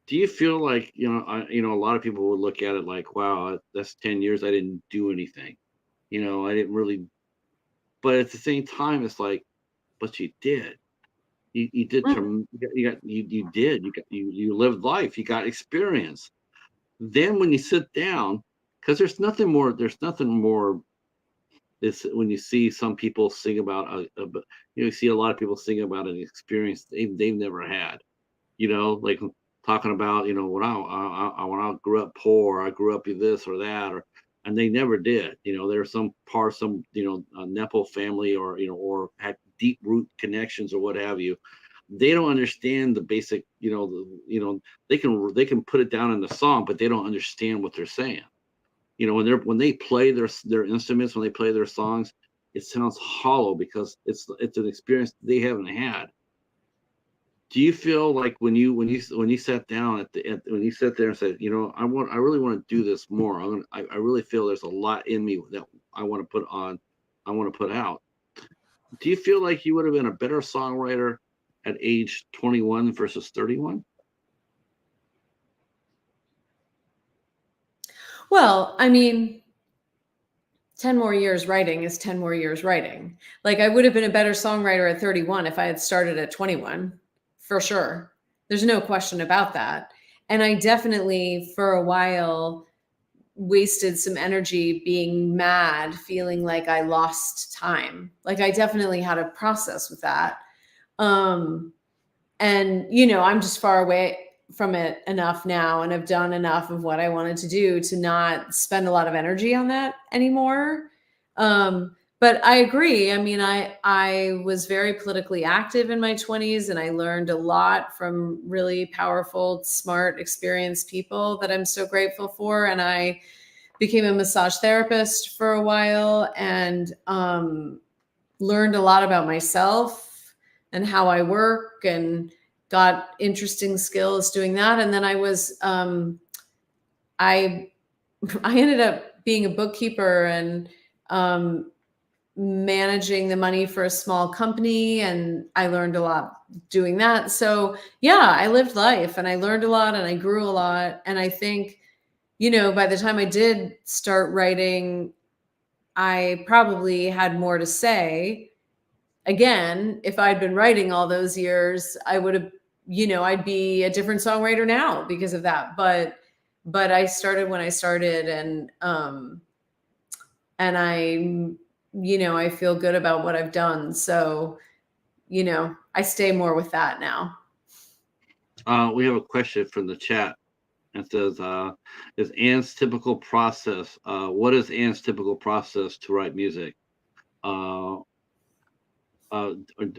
do you feel like, a lot of people would look at it like, wow, that's 10 years I didn't do anything. I didn't really, but at the same time, it's like, but you did. You did Mm. you did. You lived life. You got experience. Then when you sit down, because there's nothing more. It's when you see some people sing about you see a lot of people sing about an experience they've never had. Like talking about, when I grew up poor, I grew up with this or that, and they never did. There's some Nepo family, or had deep root connections or what have you. They don't understand the basic, they can put it down in the song, but they don't understand what they're saying. When they play their instruments, when they play their songs, it sounds hollow because it's an experience they haven't had. Do you feel like when you sat down when you sat there and said, I really want to do this more. I really feel there's a lot in me that I want to put on, I want to put out. Do you feel like you would have been a better songwriter at age 21 versus 31? Well, I mean, 10 more years writing is 10 more years writing. Like I would have been a better songwriter at 31 if I had started at 21, for sure. There's no question about that. And I definitely, for a while, wasted some energy being mad, feeling like I lost time. Like I definitely had a process with that. Um, and I'm just far away. from it enough now, and have done enough of what I wanted to do to not spend a lot of energy on that anymore. But I agree. I mean, I was very politically active in my 20s, and I learned a lot from really powerful, smart, experienced people that I'm so grateful for. And I became a massage therapist for a while, and learned a lot about myself and how I work, and got interesting skills doing that. And then I I ended up being a bookkeeper, and um, managing the money for a small company, and I learned a lot doing that. So yeah, I lived life, and I learned a lot, and I grew a lot. And I think, by the time I did start writing, I probably had more to say. Again, if I'd been writing all those years, I would have, I'd be a different songwriter now because of that. But I started when I started, and I feel good about what I've done. So, I stay more with that now. We have a question from the chat. It says, "Is Anne's typical process? What is Anne's typical process to write music? Uh,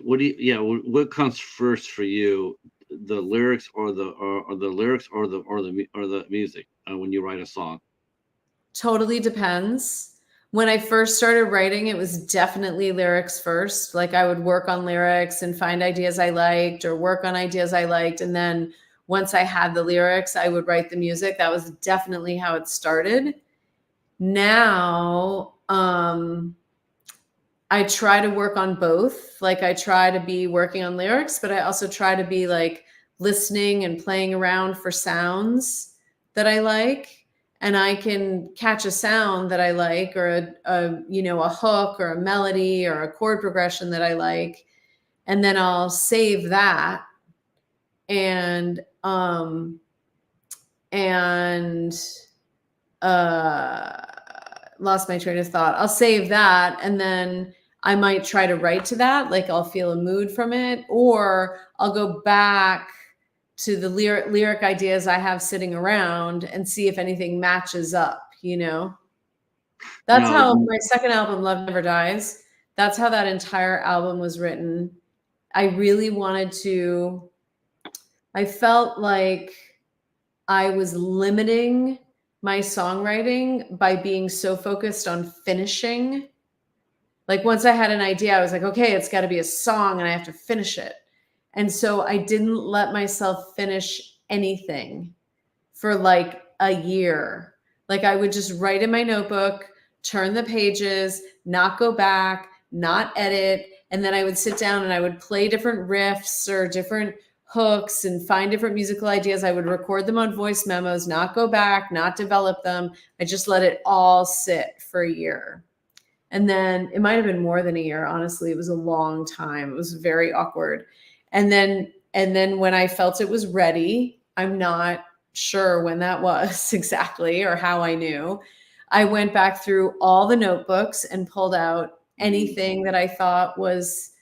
what do you? Yeah, what comes first for you? The lyrics, or the lyrics, or the music when you write a song?" Totally depends. When I first started writing, it was definitely lyrics first. Like, I would work on lyrics and find ideas I liked, or work on ideas I liked. And then once I had the lyrics, I would write the music. That was definitely how it started. Now, I try to work on both. Like, I try to be working on lyrics, but I also try to be like listening and playing around for sounds that I like. And I can catch a sound that I like, or a hook, or a melody, or a chord progression that I like. And then I'll save that, and and uh lost my train of thought. I'll save that, and then I might try to write to that. Like, I'll feel a mood from it, or I'll go back to the lyric ideas I have sitting around and see if anything matches up. That's Now, how my second album, Love Never Dies, that's how that entire album was written. I really wanted to, I felt like I was limiting my songwriting by being so focused on finishing. Like, once I had an idea, I was like, okay, it's got to be a song, and I have to finish it. And so I didn't let myself finish anything for like a year. Like, I would just write in my notebook, turn the pages, not go back, not edit. And then I would sit down and I would play different riffs or different hooks and find different musical ideas. I would record them on voice memos, not go back, not develop them. I just let it all sit for a year. And then it might have been more than a year. Honestly, it was a long time. It was very awkward. And then when I felt it was ready, I'm not sure when that was exactly, or how I knew, I went back through all the notebooks and pulled out anything that I thought was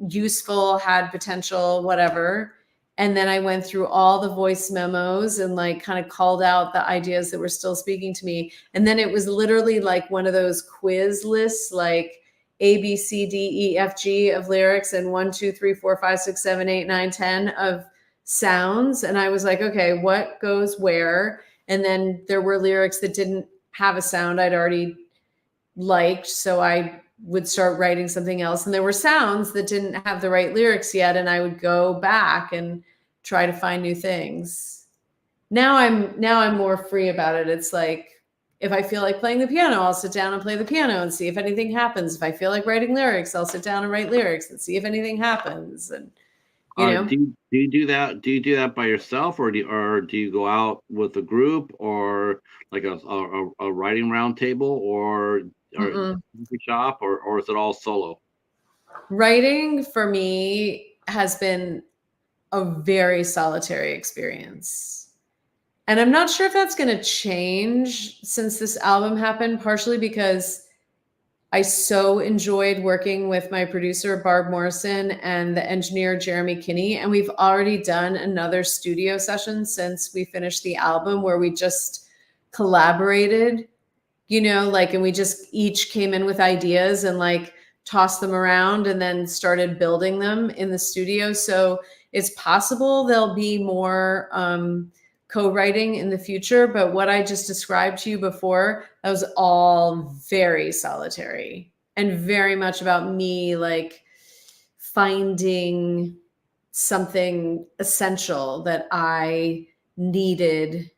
useful, had potential, whatever. And then I went through all the voice memos and like kind of called out the ideas that were still speaking to me. And then it was literally like one of those quiz lists, like A, B, C, D, E, F, G of lyrics, and 1, 2, 3, 4, 5, 6, 7, 8, 9, 10 of sounds. And I was like, okay, what goes where? And then there were lyrics that didn't have a sound I'd already liked. So I would start writing something else. And there were sounds that didn't have the right lyrics yet. And I would go back and try to find new things. Now I'm more free about it. It's like, if I feel like playing the piano, I'll sit down and play the piano and see if anything happens. If I feel like writing lyrics, I'll sit down and write lyrics and see if anything happens. And do you do that? Do you do that by yourself, or do you go out with a group, or like a writing round table, or coffee shop, or is it all solo? Writing for me has been a very solitary experience. And I'm not sure if that's going to change since this album happened, partially because I so enjoyed working with my producer, Barb Morrison, and the engineer, Jeremy Kinney. And we've already done another studio session since we finished the album where we just collaborated, and we just each came in with ideas and like tossed them around and then started building them in the studio. So it's possible there'll be more co-writing in the future, but what I just described to you before, that was all very solitary and very much about me like finding something essential that I needed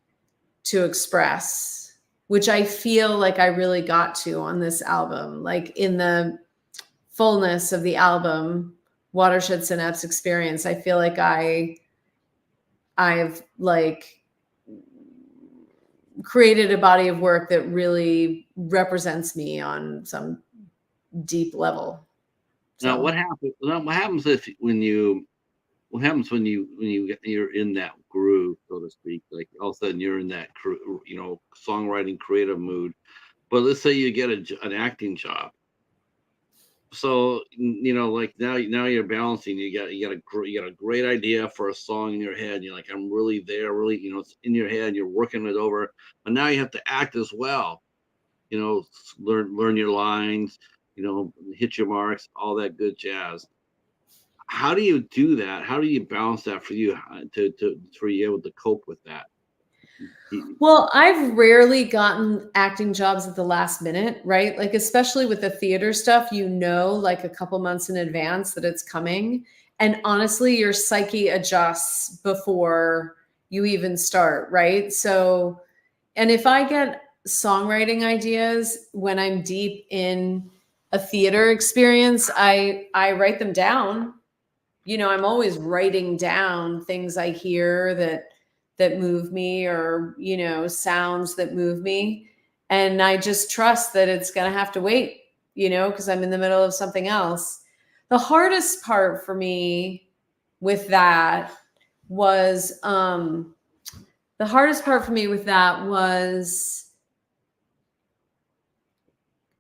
to express, which I feel like I really got to on this album. Like in the fullness of the album, Watershed Synapse Experience, I feel like I've like created a body of work that really represents me on some deep level. Now, what happens? What happens if what happens when you're in that groove, so to speak? Like all of a sudden you're in that songwriting creative mood. But let's say you get an acting job. So like now you're balancing. You got a great idea for a song in your head. You're like, I'm really there, really. It's in your head. You're working it over, but now you have to act as well. Learn your lines. Hit your marks, all that good jazz. How do you do that? How do you balance that for you for you able to cope with that? Well, I've rarely gotten acting jobs at the last minute, right? Like, especially with the theater stuff, like a couple months in advance that it's coming. And honestly, your psyche adjusts before you even start, right? So, and if I get songwriting ideas when I'm deep in a theater experience, I write them down. I'm always writing down things I hear that move me, or sounds that move me, and I just trust that it's going to have to wait, because I'm in the middle of something else. The hardest part for me with that was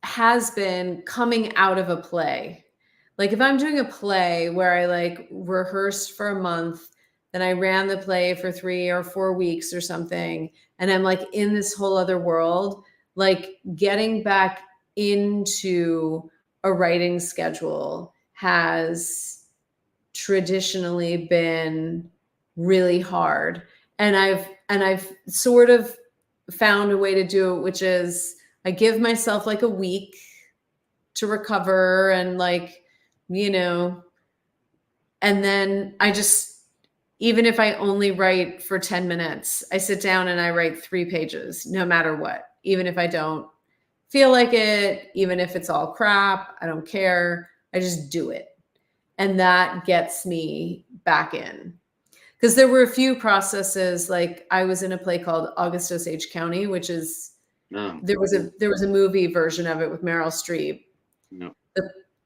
has been coming out of a play. Like if I'm doing a play where I like rehearsed for a month, then I ran the play for 3 or 4 weeks or something, and I'm like in this whole other world, like getting back into a writing schedule has traditionally been really hard. And I've sort of found a way to do it, which is I give myself like a week to recover and and then I just, even if I only write for 10 minutes, I sit down and I write 3 pages, no matter what. Even if I don't feel like it, even if it's all crap, I don't care. I just do it. And that gets me back in. Because there were a few processes, like I was in a play called August Osage County, which is, there was a movie version of it with Meryl Streep. No.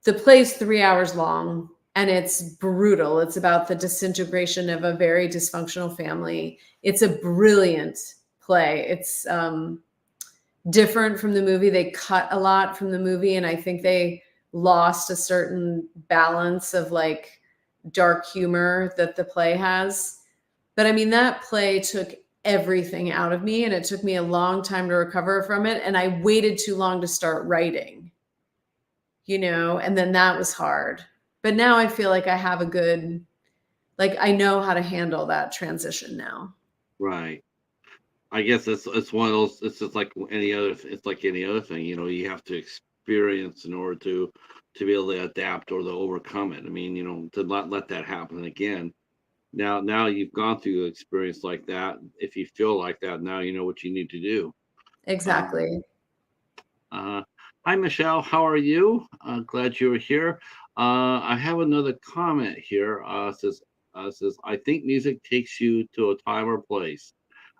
The play's 3 hours long. And it's brutal. It's about the disintegration of a very dysfunctional family. It's a brilliant play. It's different from the movie. They cut a lot from the movie, and I think they lost a certain balance of like dark humor that the play has. But I mean, that play took everything out of me, and it took me a long time to recover from it. And I waited too long to start writing, and then that was hard. But now I feel like I have I know how to handle that transition now. Right. I guess it's one of those. It's just like any other. It's like any other thing. You have to experience in order to be able to adapt or to overcome it. I mean, to not let that happen again. Now you've gone through an experience like that. If you feel like that, now you know what you need to do. Exactly. Hi, Michelle. How are you? Glad you were here. I have another comment here. Says I think music takes you to a time or place.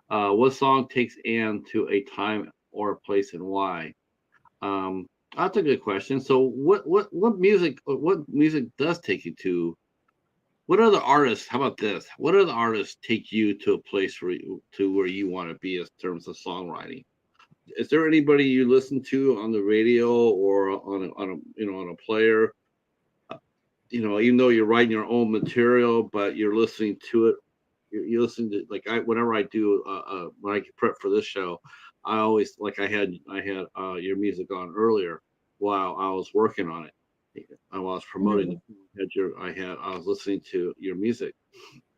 What song takes Anne to a time or a place, and why? That's a good question. So, what music does take you to? What other artists? How about this? What other artists take you to a place where you want to be in terms of songwriting? is there anybody you listen to on the radio or on a player? Even though you're writing your own material, but you're listening to it. You're listening to, like, whenever I do when I prep for this show, I always, like, I had your music on earlier while I was working on it. While I was promoting I was listening to your music.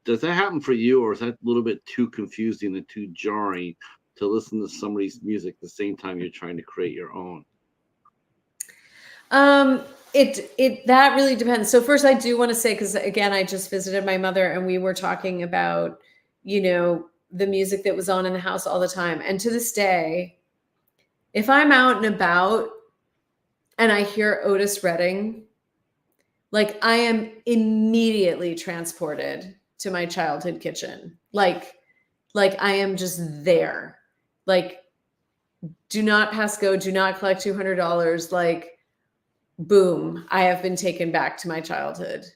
Does that happen for you, or is that a little bit too confusing and too jarring to listen to somebody's music at the same time you're trying to create your own? That really depends. So first, I do want to say, because again, I just visited my mother and we were talking about, the music that was on in the house all the time. And to this day, if I'm out and about and I hear Otis Redding, like, I am immediately transported to my childhood kitchen. Like I am just there. Like, do not pass go, do not collect $200. Like, boom, I have been taken back to my childhood.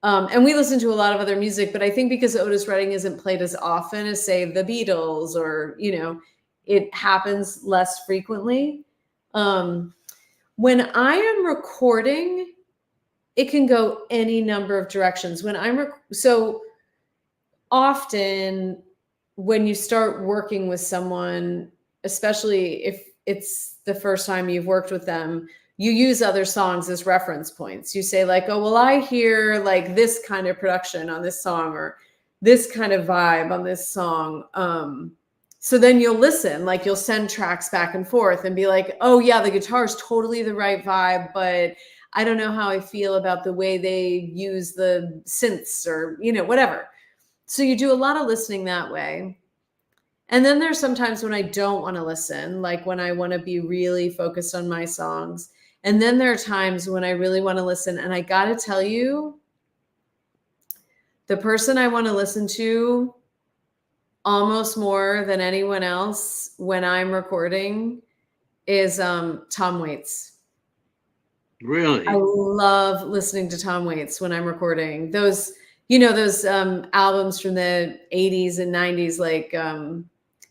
And we listen to a lot of other music, but I think because Otis Redding isn't played as often as, say, the Beatles, or, it happens less frequently. When I am recording, it can go any number of directions. So often when you start working with someone, especially if it's the first time you've worked with them, you use other songs as reference points. You say, like, oh, well, I hear like this kind of production on this song, or this kind of vibe on this song. So then you'll listen, like, you'll send tracks back and forth and be like, oh yeah, the guitar is totally the right vibe, but I don't know how I feel about the way they use the synths, or, whatever. So you do a lot of listening that way. And then there's sometimes when I don't want to listen, like when I want to be really focused on my songs. And then there are times when I really want to listen. And I got to tell you, the person I want to listen to almost more than anyone else when I'm recording is Tom Waits. Really? I love listening to Tom Waits when I'm recording. Those albums from the 80s and 90s, like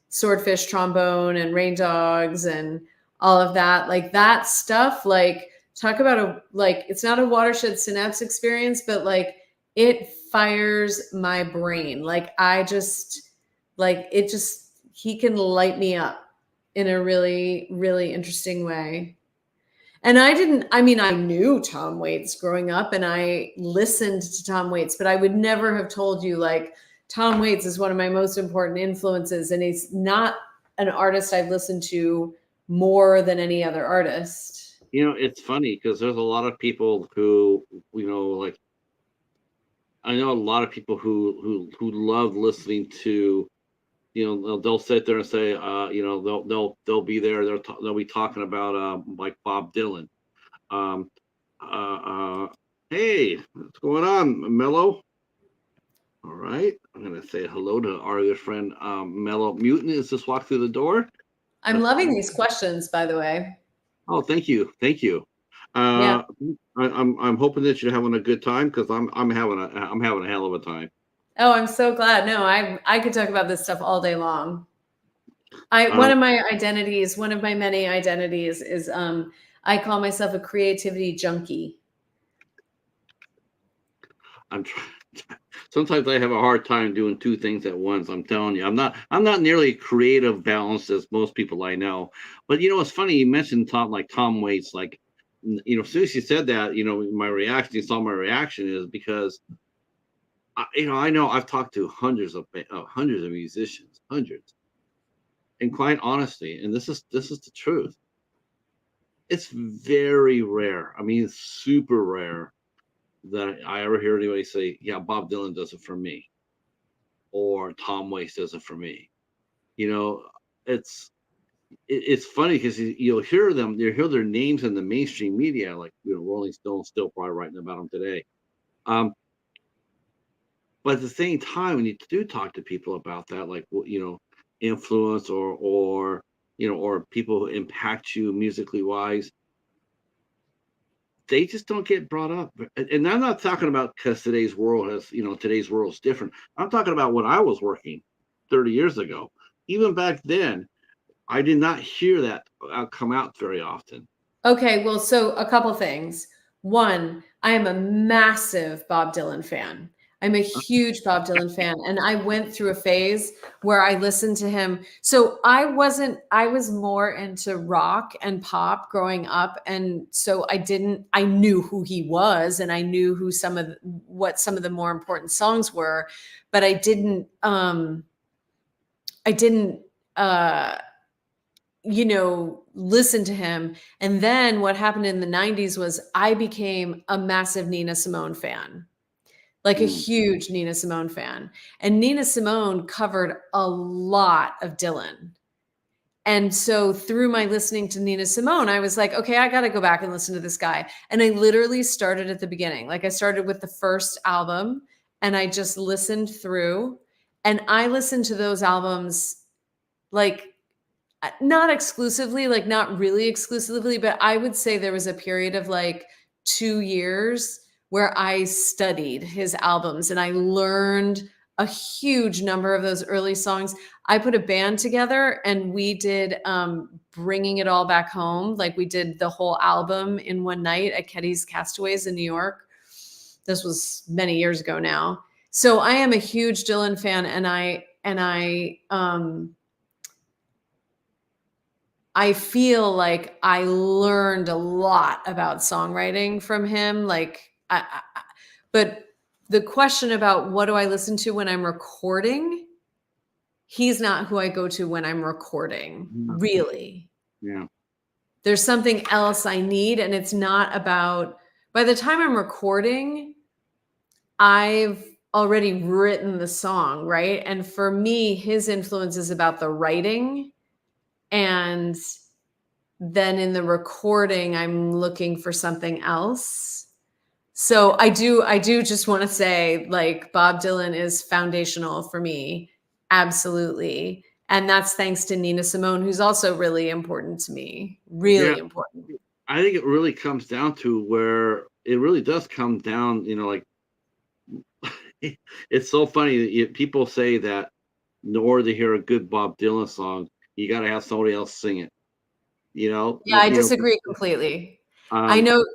Swordfish Trombone and Rain Dogs and all of that, like that stuff, like, talk about it's not a Watershed Synapse Experience, but like, it fires my brain. Like, he can light me up in a really, really interesting way. And I knew Tom Waits growing up and I listened to Tom Waits, but I would never have told you, like, Tom Waits is one of my most important influences. And he's not an artist I've listened to more than any other artist. It's funny because there's a lot of people who, like, I know a lot of people who love listening to, they'll sit there and say, they'll be there, they'll be talking about like Bob Dylan. Hey, what's going on, Mello? All right, I'm gonna say hello to our good friend Mello. Mutant has just walked through the door. I'm loving these questions, by the way. Oh, thank you. Yeah. I'm hoping that you're having a good time, because I'm having a hell of a time. Oh, I'm so glad. No, I could talk about this stuff all day long. One of my many identities is I call myself a creativity junkie. Sometimes I have a hard time doing two things at once. I'm telling you, I'm not nearly creative balanced as most people I know. But it's funny you mentioned Tom Waits. Like, as soon as you said that, my reaction, you saw my reaction, is because I know I've talked to hundreds of musicians, hundreds, and quite honestly, and this is the truth, it's very rare. I mean, it's super rare that I ever hear anybody say, yeah, Bob Dylan does it for me, or Tom Waits does it for me. It's funny because you'll hear their names in the mainstream media, like, Rolling Stone still probably writing about them today. But at the same time, when you do talk to people about that, like, influence or people who impact you musically wise, they just don't get brought up. And I'm not talking about because today's world is different. I'm talking about when I was working 30 years ago. Even back then, I did not hear that come out very often. Okay, well, so a couple things. One, I am a massive Bob Dylan fan. I'm a huge Bob Dylan fan, and I went through a phase where I listened to him. So I was more into rock and pop growing up, and so I knew who he was, and I knew who what some of the more important songs were, but I didn't uh listen to him. And then what happened in the 90s was I became a massive Nina Simone fan, like a huge Nina Simone fan. And Nina Simone covered a lot of Dylan. And so through my listening to Nina Simone, I was like, okay, I got to go back and listen to this guy. And I literally started at the beginning. Like I started with the first album and I just listened through, and I listened to those albums like not exclusively, like not really exclusively, but I would say there was a period of like 2 years where I studied his albums and I learned a huge number of those early songs. I put a band together and we did Bringing It All Back Home. Like we did the whole album in one night at Ketty's Castaways in New York. This was many years ago now. So I am a huge Dylan fan, and I feel like I learned a lot about songwriting from him. But the question about what do I listen to when I'm recording, he's not who I go to when I'm recording, really. Yeah. There's something else I need, and it's not about, by the time I'm recording, I've already written the song, right? And for me, his influence is about the writing. And then in the recording, I'm looking for something else. So I do just want to say, like, Bob Dylan is foundational for me. Absolutely. And that's thanks to Nina Simone, who's also really important to me. Really important. I think it really comes down to where it really does come down, like, it's so funny. People say that in order to hear a good Bob Dylan song, you got to have somebody else sing it. Yeah, I disagree completely. I know.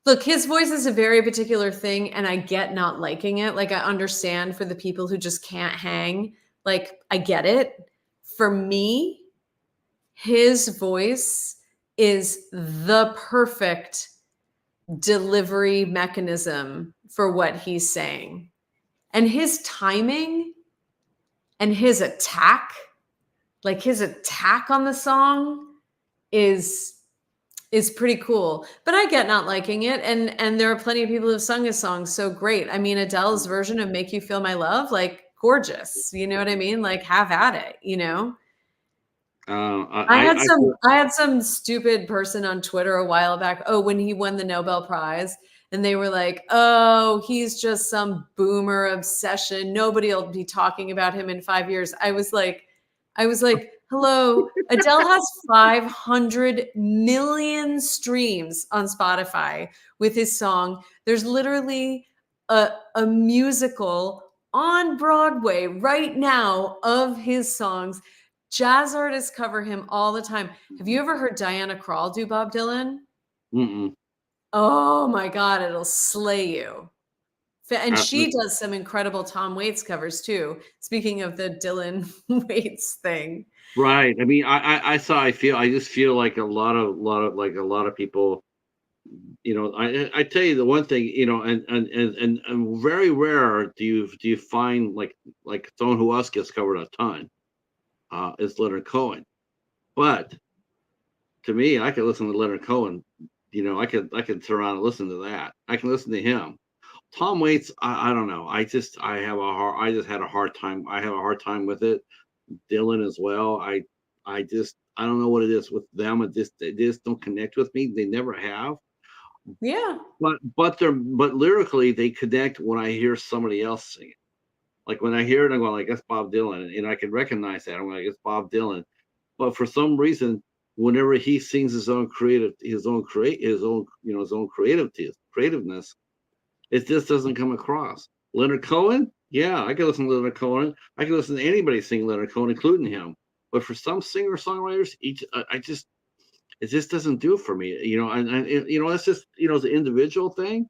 Look, his voice is a very particular thing, and I get not liking it. Like, I understand for the people who just can't hang. Like, I get it. For me, his voice is the perfect delivery mechanism for what he's saying. And his timing and his attack, like his attack on the song is pretty cool. But I get not liking it. And there are plenty of people who've sung his songs so great. I mean, Adele's version of Make You Feel My Love, like, gorgeous. You know what I mean? Like, have at it, I had some stupid person on Twitter a while back. Oh, when he won the Nobel Prize, and they were like, "Oh, he's just some boomer obsession. Nobody will be talking about him in 5 years." I was like, "Hello, Adele has 500 million streams on Spotify with his song. There's literally a musical on Broadway right now of his songs. Jazz artists cover him all the time. Have you ever heard Diana Krall do Bob Dylan? Mm-mm. Oh my God, it'll slay you. And she does some incredible Tom Waits covers too. Speaking of the Dylan Waits thing. Right. I mean, I just feel like a lot of people, I tell you the one thing, and very rare do you find like someone who else gets covered a ton, is Leonard Cohen. But to me, I could listen to Leonard Cohen. I could turn around and listen to that. I can listen to him. Tom Waits, I don't know. I just had a hard time. I have a hard time with it. Dylan as well. I don't know what it is with them. They just don't connect with me. They never have. Yeah. But lyrically they connect when I hear somebody else sing it. Like when I hear it, I'm going like, that's Bob Dylan, and I can recognize that. I'm like, it's Bob Dylan. But for some reason, whenever he sings his own creativeness, it just doesn't come across. Leonard Cohen, yeah, I can listen to Leonard Cohen. I can listen to anybody sing Leonard Cohen, including him. But for some singer-songwriters, it just doesn't do it for me, that's just, it's an individual thing.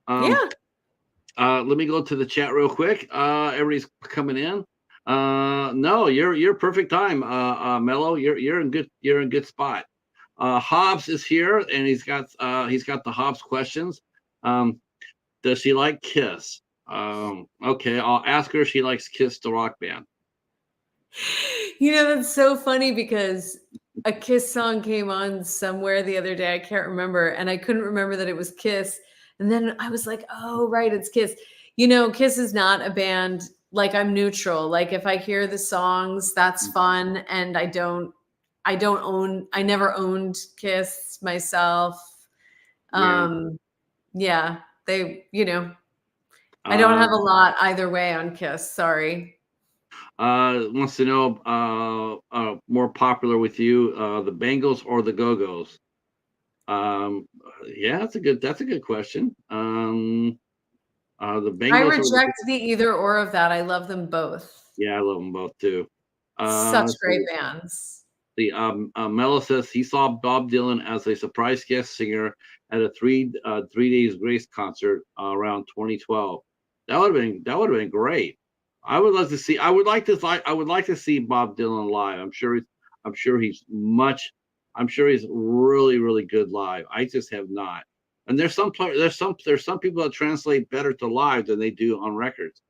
Um, Yeah. let me go to the chat real quick. Everybody's coming in. No, you're perfect time, Mello. You're in good spot. Hobbs is here, and he's got the Hobbs questions. Does she like Kiss? Okay, I'll ask her if she likes Kiss, the rock band. That's so funny because a Kiss song came on somewhere the other day. I can't remember. And I couldn't remember that it was Kiss. And then I was like, oh, right, it's Kiss. Kiss is not a band. Like, I'm neutral. Like, if I hear the songs, that's fun. And I never owned Kiss myself. Yeah, I don't have a lot either way on Kiss. Sorry. Wants to know more popular with you, the Bengals or the Go-Go's? Yeah, that's a good question. The Bengals. I reject the either or of that. I love them both. Yeah, I love them both too. Such great bands. The Mello says he saw Bob Dylan as a surprise guest singer at a 3 Days Grace concert around 2012. That would have been great. I would like to see Bob Dylan live. I'm sure he's really, really good live. I just have not. And there's some people that translate better to live than they do on records.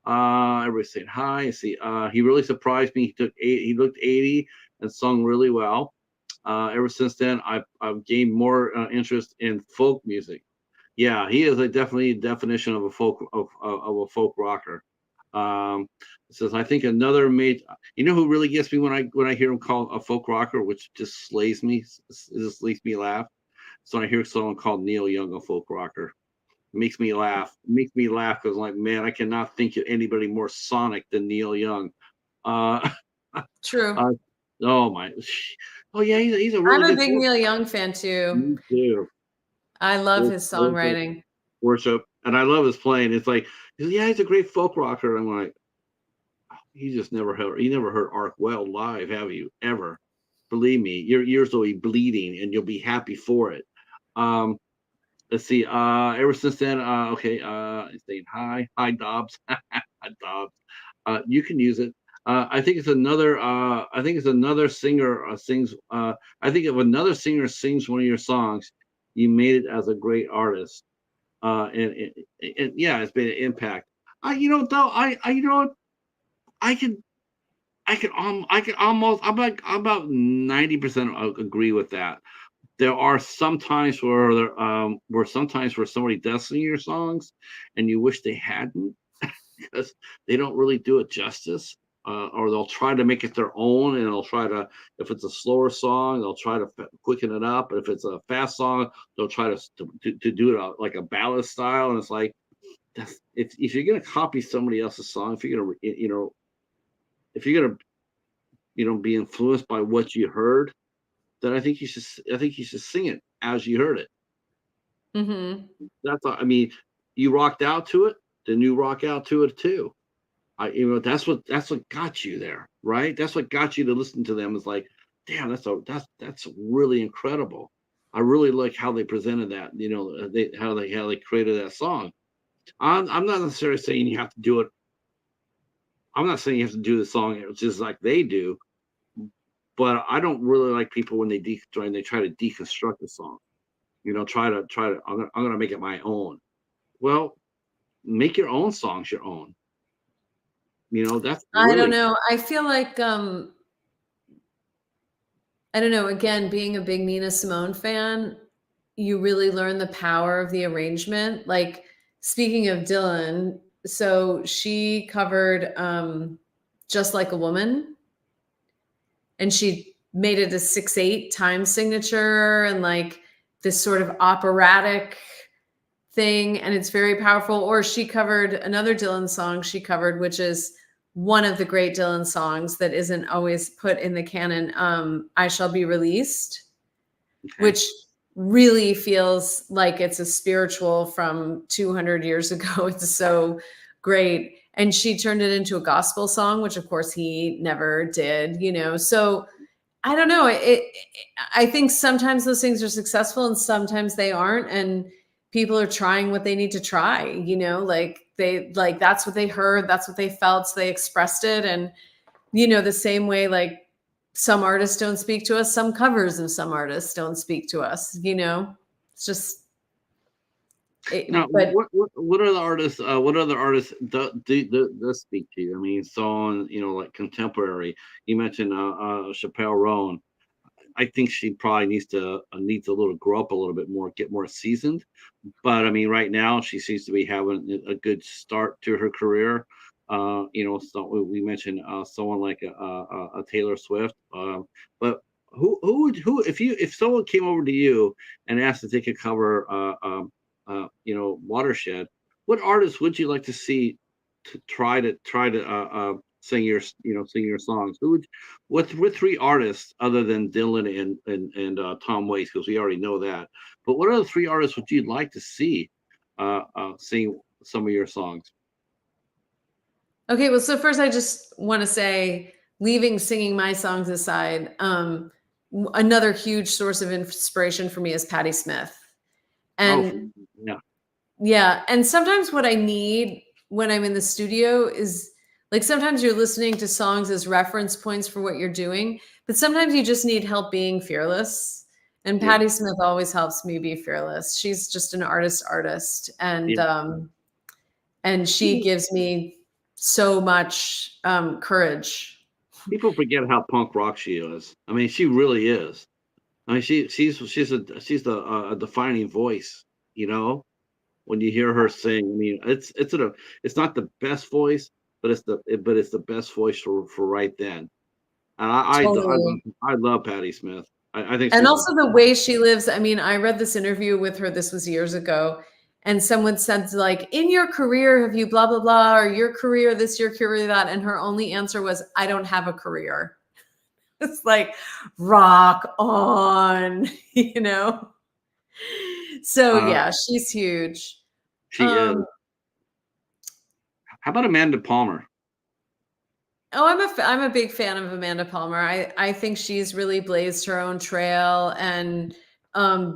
Everybody's saying hi. I see. He really surprised me. He looked 80 and sung really well. Ever since then, I've gained more interest in folk music. Yeah, he is definitely a definition of a folk rocker. It says, I think another who really gets me when I hear him called a folk rocker, which just slays me. It just makes me laugh. So I hear someone called Neil Young a folk rocker. It makes me laugh. Because I'm like, man, I cannot think of anybody more sonic than Neil Young. True. Oh my. Oh yeah, he's a really. I'm a big Neil Young fan too. Me too. I love his songwriting. Worship, and I love his playing. It's like, yeah, he's a great folk rocker. I'm like, you never heard Arc Weld live, have you? Ever? Believe me, your ears will be bleeding, and you'll be happy for it. Let's see. Ever since then, okay. Saying hi, Dobbs, hi Dobbs. You can use it. I think it's another. I think it's another singer sings. I think if another singer sings one of your songs, you made it as a great artist. And yeah, it's been an impact. I can almost. I'm about 90% agree with that. There are some times where somebody does sing your songs, and you wish they hadn't, because they don't really do it justice. Or they'll try to make it their own, and they'll try to, if it's a slower song, they'll try to quicken it up. If it's a fast song, they'll try to do it like a ballad style. And it's like, if you're gonna copy somebody else's song, if you're gonna be influenced by what you heard, then I think you should sing it as you heard it. Mm-hmm. That's all. I mean, you rocked out to it, then you rock out to it too. That's what got you there, right? That's what got you to listen to them. It's like, damn, that's really incredible. I really like how they presented that. How they created that song. I'm not necessarily saying you have to do it. I'm not saying you have to do the song just like they do, but I don't really like people when they try to deconstruct the song. Try to. I'm gonna make it my own. Well, make your own songs your own. That's really, I don't know. I feel like I don't know. Again, being a big Nina Simone fan, you really learn the power of the arrangement. Like, speaking of Dylan, so she covered Just Like a Woman, and she made it a 6/8 time signature and like this sort of operatic thing, and it's very powerful. Or she covered another Dylan song which is one of the great Dylan songs that isn't always put in the canon, I Shall Be Released, okay. Which really feels like it's a spiritual from 200 years ago. It's so great. and she turned it into a gospel song, which of course he never did, you know. So I don't know. I think sometimes those things are successful and sometimes they aren't. And people are trying what they need to try, you know, like that's what they heard, that's what they felt, so they expressed it. And, you know, the same way, like some artists don't speak to us, some covers of some artists don't speak to us, you know, it's just, Now, but what are the artists? What other artists does speak to you? I mean, song, you know, like contemporary. You mentioned Chappelle Roan. I think she probably needs a little grow up a little bit more, get more seasoned. But I mean, right now she seems to be having a good start to her career. You know, so we mentioned someone like a Taylor Swift. But who if someone came over to you and asked if they could cover you know, Watershed, what artists would you like to see to try to sing your sing your songs? Who would what three artists other than Dylan and Tom Waits, because we already know that, but what other three artists would you like to see sing some of your songs? okay, well, so first I just want to say, leaving singing my songs aside, another huge source of inspiration for me is Patti Smith. Oh, And yeah, yeah, and sometimes what I need when I'm in the studio is, like, sometimes you're listening to songs as reference points for what you're doing, but sometimes you just need help being fearless. And yeah, Patti Smith always helps me be fearless. She's just an artist, yeah. and she gives me so much courage. People forget how punk rock she is. I mean, she really is. I mean, she's a defining voice. You know, when you hear her sing, I mean, it's not the best voice, but it's the best voice for right then. And Totally. I love Patti Smith. I think And she's also the way she lives. I mean, I read this interview with her, this was years ago, and someone said, like, in your career, have you blah, blah, blah, or your career, this, your career, that? And her only answer was, I don't have a career. It's like, rock on, you know? So uh, yeah, she's huge. she is. Um, How about Amanda Palmer? Oh, I'm a big fan of Amanda Palmer. I think she's really blazed her own trail and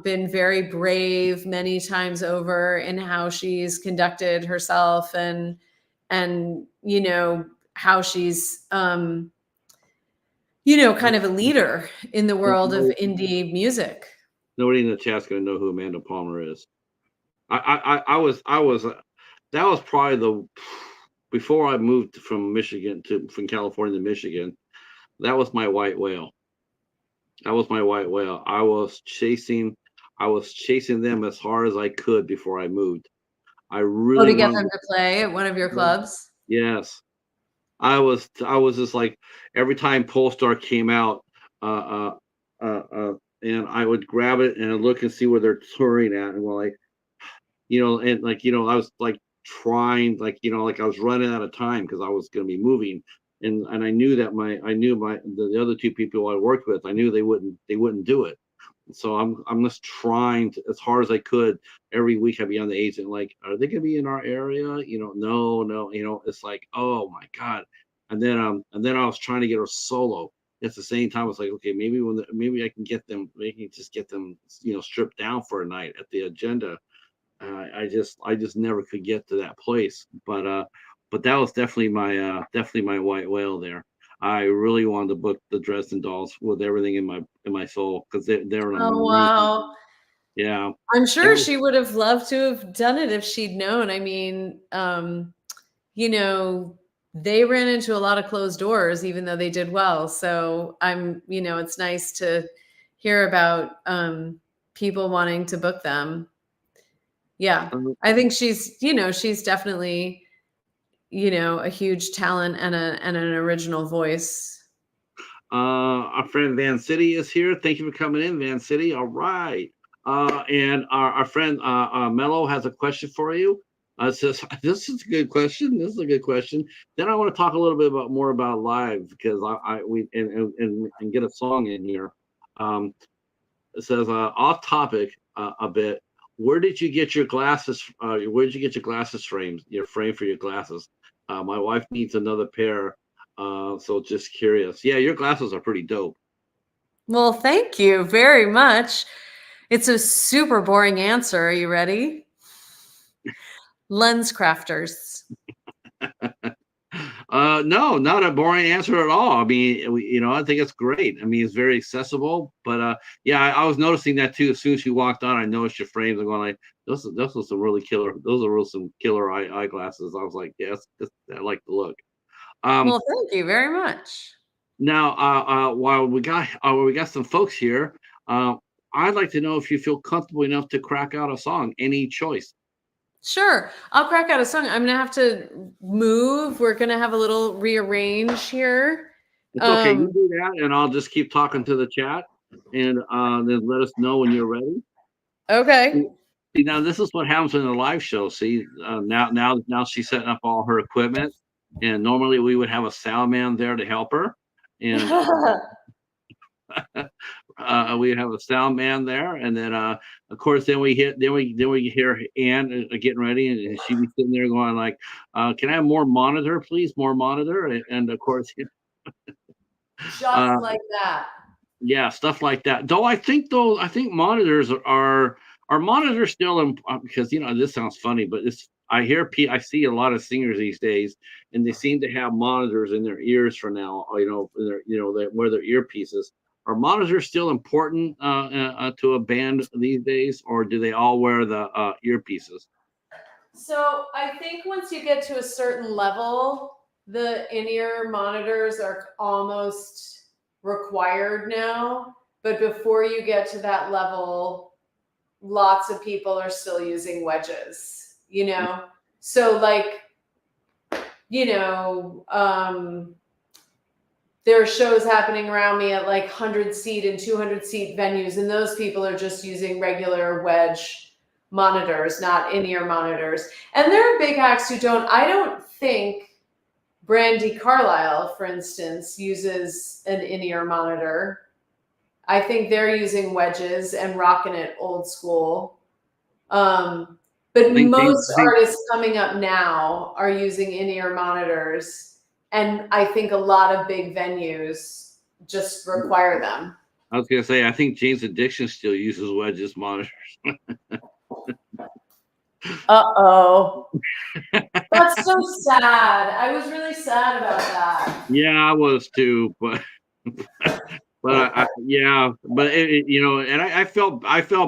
been very brave many times over in how she's conducted herself, and you know how she's you know, kind of a leader in the world of No, indie music. nobody in the chat's gonna know who Amanda Palmer is. I was that was probably the before I moved from California to Michigan. That was my white whale. That was my white whale. I was chasing them as hard as I could before I moved. I Oh, really to get wanted them to play at one of your to, clubs? yes. I was just like every time Polestar came out, uh, and I would grab it and look and see where they're touring at, and like, you know, and like, you know, I was like trying, like, you know, like I was running out of time because I was going to be moving, and I knew that I knew the other two people I worked with, I knew they wouldn't do it. So I'm just trying to, as hard as I could. Every week I'd be on the agent, like, are they gonna be in our area? You know, no, you know, it's like, oh my God. And then I was trying to get her solo. At the same time, I was like, okay, maybe I can get them, maybe just get them, you know, stripped down for a night at the agenda. I just never could get to that place. But that was definitely my white whale there. I really wanted to book the Dresden Dolls with everything in my soul because they're an Oh, amazing. wow. Yeah, I'm that sure was she would have loved to have done it if she'd known. I mean, you know, they ran into a lot of closed doors, even though they did well. So you know, it's nice to hear about people wanting to book them. Yeah. uh, I think she's, you know, she's definitely, you know, a huge talent and an original voice. our friend Van City is here. Thank you for coming in, Van City. All right. And our friend Mello has a question for you. Says this is a good question. This is a good question. Then I want to talk a little bit more about live because I we and get a song in here. Um, it says off topic a bit. Where did you get your glasses? Where did you get your glasses frames? Your frame for your glasses? My wife needs another pair. So just curious. Yeah, your glasses are pretty dope. Well, thank you very much. It's a super boring answer. Are you ready? Lens crafters. No, not a boring answer at all. I mean, I think it's great. I mean, it's very accessible. But yeah, I was noticing that too. As soon as you walked on, I noticed your frames. I'm going like, those are some really killer. Those are real some killer eyeglasses. I was like, yes, I like the look. Um, Well, thank you very much. Now, while we got some folks here, uh, I'd like to know if you feel comfortable enough to crack out a song, any choice. Sure. I'll crack out a song. I'm gonna have to move. We're gonna have a little rearrange here. It's okay. You Um, do that, and I'll just keep talking to the chat, and then let us know when you're ready. okay. See, now this is what happens in the live show. See, now she's setting up all her equipment, and normally we would have a sound man there to help her, and we have a sound man there, and then of course then we hear Anne getting ready, and she be sitting there going like, "Can I have more monitor, please? More monitor?" And of course, Just uh, like that. yeah, stuff like that. Though I think monitors are monitors still because this sounds funny, but it's I see a lot of singers these days, and they seem to have monitors in their ears for now. They wear their earpieces. Are monitors still important to a band these days, or do they all wear the earpieces? So I think once you get to a certain level, the in-ear monitors are almost required now. But before you get to that level, lots of people are still using wedges, you know? So like, you know, there are shows happening around me at like 100-seat and 200-seat venues, and those people are just using regular wedge monitors, not in-ear monitors. And there are big acts who don't. I don't think Brandy Carlisle, for instance, uses an in-ear monitor. I think they're using wedges and rocking it old school. But I think most artists coming up now are using in-ear monitors, and I think a lot of big venues just require them. I was gonna say I think James Addiction still uses wedges monitors. Uh-oh. That's so sad. I was really sad about that. Yeah, I was too, but yeah, but and I felt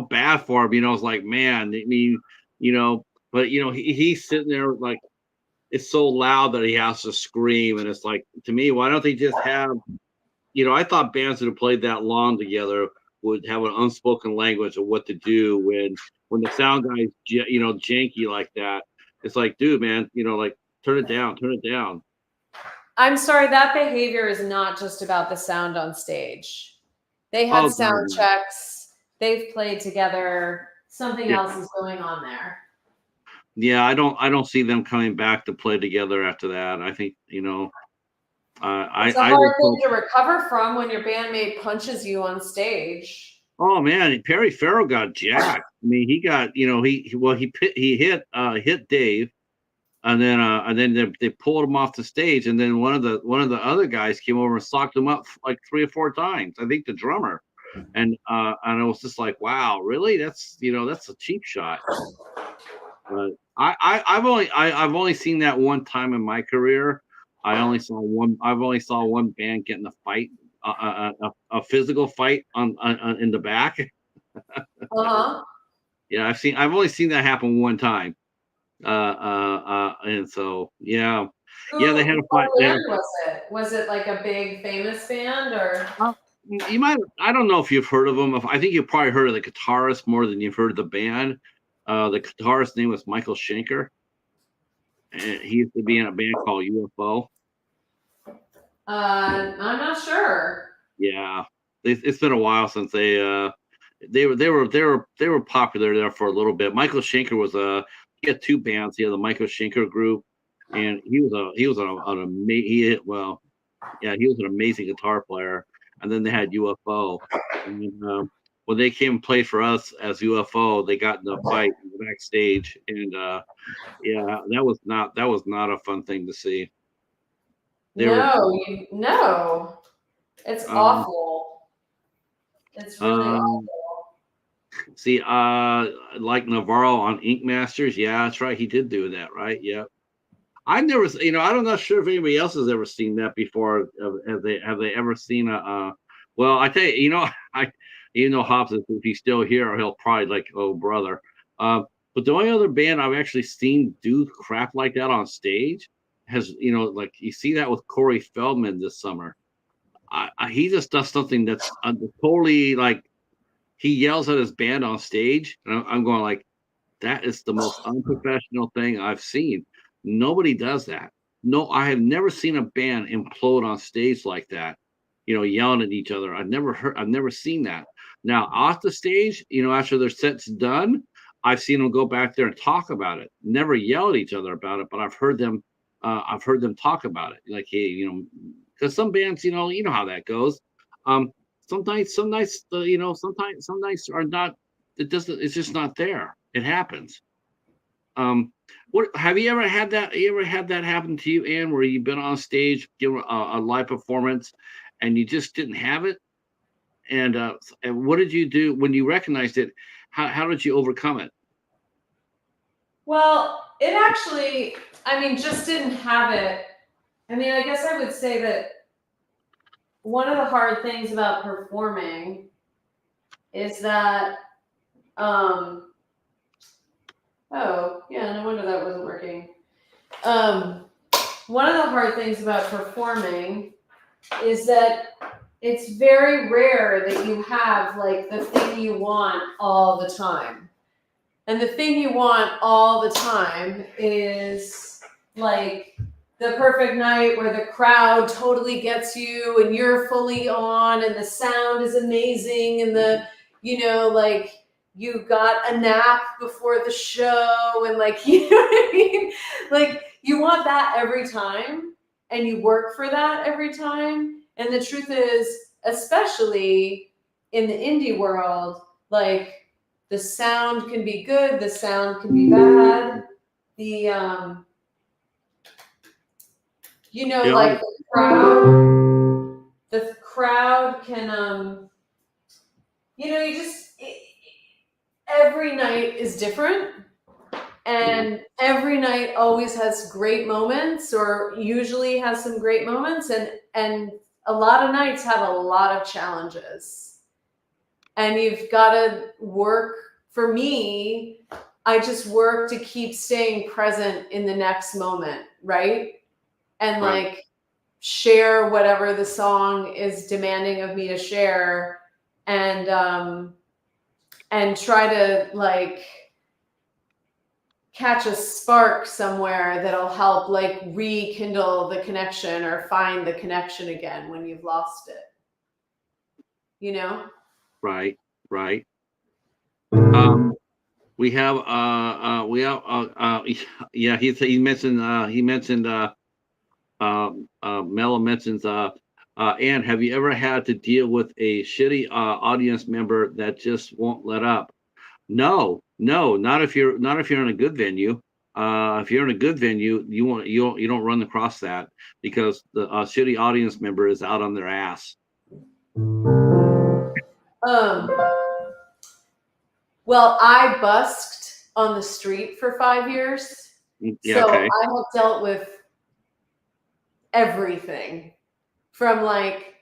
bad for him. I was like, man, I mean, but he's sitting there like it's so loud that he has to scream, and it's like to me, why don't they just have, I thought bands that have played that long together would have an unspoken language of what to do when the sound guy's janky like that. It's like, dude, man, like turn it down, turn it down. I'm sorry, that behavior is not just about the sound on stage. They had Oh, sound God, checks, they've played together, something yeah. else is going on there. Yeah, I don't see them coming back to play together after that. I think, It's a I hard just thing hope. to recover from when your bandmate punches you on stage. Oh man, Perry Farrell got jacked. I mean, he got, he hit Dave, and then they pulled him off the stage, and then one of the other guys came over and socked him up like 3 or 4 times. I think the drummer, and it was just like, wow, really? That's a cheap shot. But I've only seen that one time in my career. I've only saw one band get in a fight, a physical fight in the back. Uh-huh. Yeah, I've only seen that happen one time. And so yeah, yeah, they had a fight. What band was it? Was it like a big famous band or? You might. I don't know if you've heard of them. I think you've probably heard of the guitarist more than you've heard of the band. The guitarist's name was Michael Schenker, and he used to be in a band called UFO. I'm not sure. Yeah, it's been a while since they were popular there for a little bit. Michael Schenker he had 2 bands. He had the Michael Schenker group, and he was an amazing. Well, yeah, he was an amazing guitar player. And then they had UFO. And, when they came and played for us as UFO, they got in a fight backstage, and yeah, that was not a fun thing to see. They were No, it's um awful. It's really um awful. see like Navarro on Ink Masters. Yeah, that's right. He did do that, right? Yeah. I've never, I'm not sure if anybody else has ever seen that before. Have they ever seen well, I tell you, I, Hobbs, if he's still here, he'll probably like, oh brother. But the only other band I've actually seen do crap like that on stage has, like you see that with Corey Feldman this summer. He just does something that's totally like he yells at his band on stage, and I'm going like, that is the most unprofessional thing I've seen. Nobody does that. No, I have never seen a band implode on stage like that, yelling at each other. I've never seen that. Now, off the stage, after their set's done, I've seen them go back there and talk about it. Never yell at each other about it, but I've heard them talk about it. Like, hey, because some bands, you know how that goes. Um, some nights, some nights are not. It doesn't. It's just not there. It happens. What have you ever had that? You ever had that happen to you, Anne, where you've been on stage, give a live performance, and you just didn't have it? And what did you do when you recognized it? How did you overcome it? Well, it actually, just didn't have it. I guess I would say that one of the hard things about performing is that, oh, yeah, no wonder that wasn't working. One of the hard things about performing is that it's very rare that you have like the thing you want all the time. And the thing you want all the time is like the perfect night where the crowd totally gets you and you're fully on and the sound is amazing and like you got a nap before the show and like, you know what I mean? Like you want that every time and you work for that every time. And the truth is, especially in the indie world, like the sound can be good, the sound can be bad. Like the crowd can, every night is different. And every night always has great moments or usually has some great moments. And a lot of nights have a lot of challenges. And you've got to work. For me, I just work to keep staying present in the next moment, right? And like share whatever the song is demanding of me to share and try to like catch a spark somewhere that'll help like rekindle the connection or find the connection again when you've lost it. Right. Yeah, he mentioned Mello mentions Anne, have you ever had to deal with a shitty audience member that just won't let up? No, not if you're in a good venue. If you're in a good venue, you don't run across that because the shitty audience member is out on their ass. Well, I busked on the street for 5 years. Yeah, so okay. I have dealt with everything from like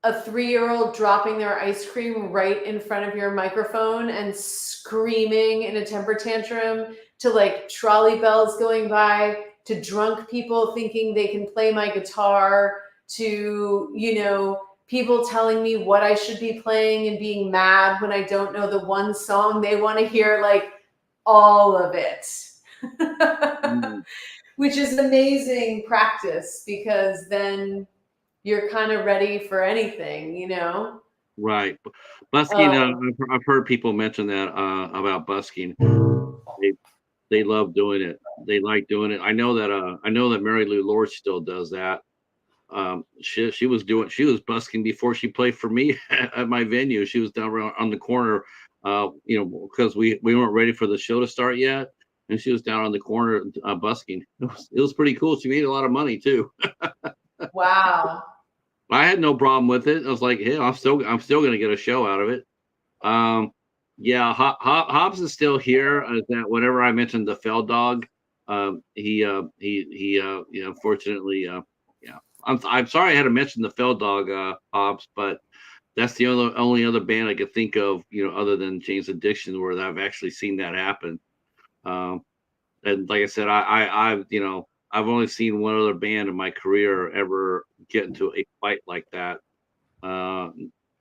a 3-year-old dropping their ice cream right in front of your microphone and screaming in a temper tantrum to like trolley bells going by to drunk people thinking they can play my guitar to, people telling me what I should be playing and being mad when I don't know the one song they want to hear, like all of it. Which is amazing practice because then you're kind of ready for anything, Right. Busking, I've heard people mention that about busking. They love doing it. They like doing it. I know that Mary Lou Lord still does that. she was busking before she played for me at my venue. She was down around on the corner, because we weren't ready for the show to start yet, and she was down on the corner busking. It was pretty cool. She made a lot of money too. Wow. I had no problem with it. I was like, hey, I'm still going to get a show out of it. Yeah, Hobbs is still here. That whenever I mentioned the fell dog, he unfortunately, yeah. I'm sorry I had to mention the fell dog, Hobbs, but that's the only other band I could think of, other than Jane's Addiction, where I've actually seen that happen. And like I said, I've only seen one other band in my career ever get into a fight like that.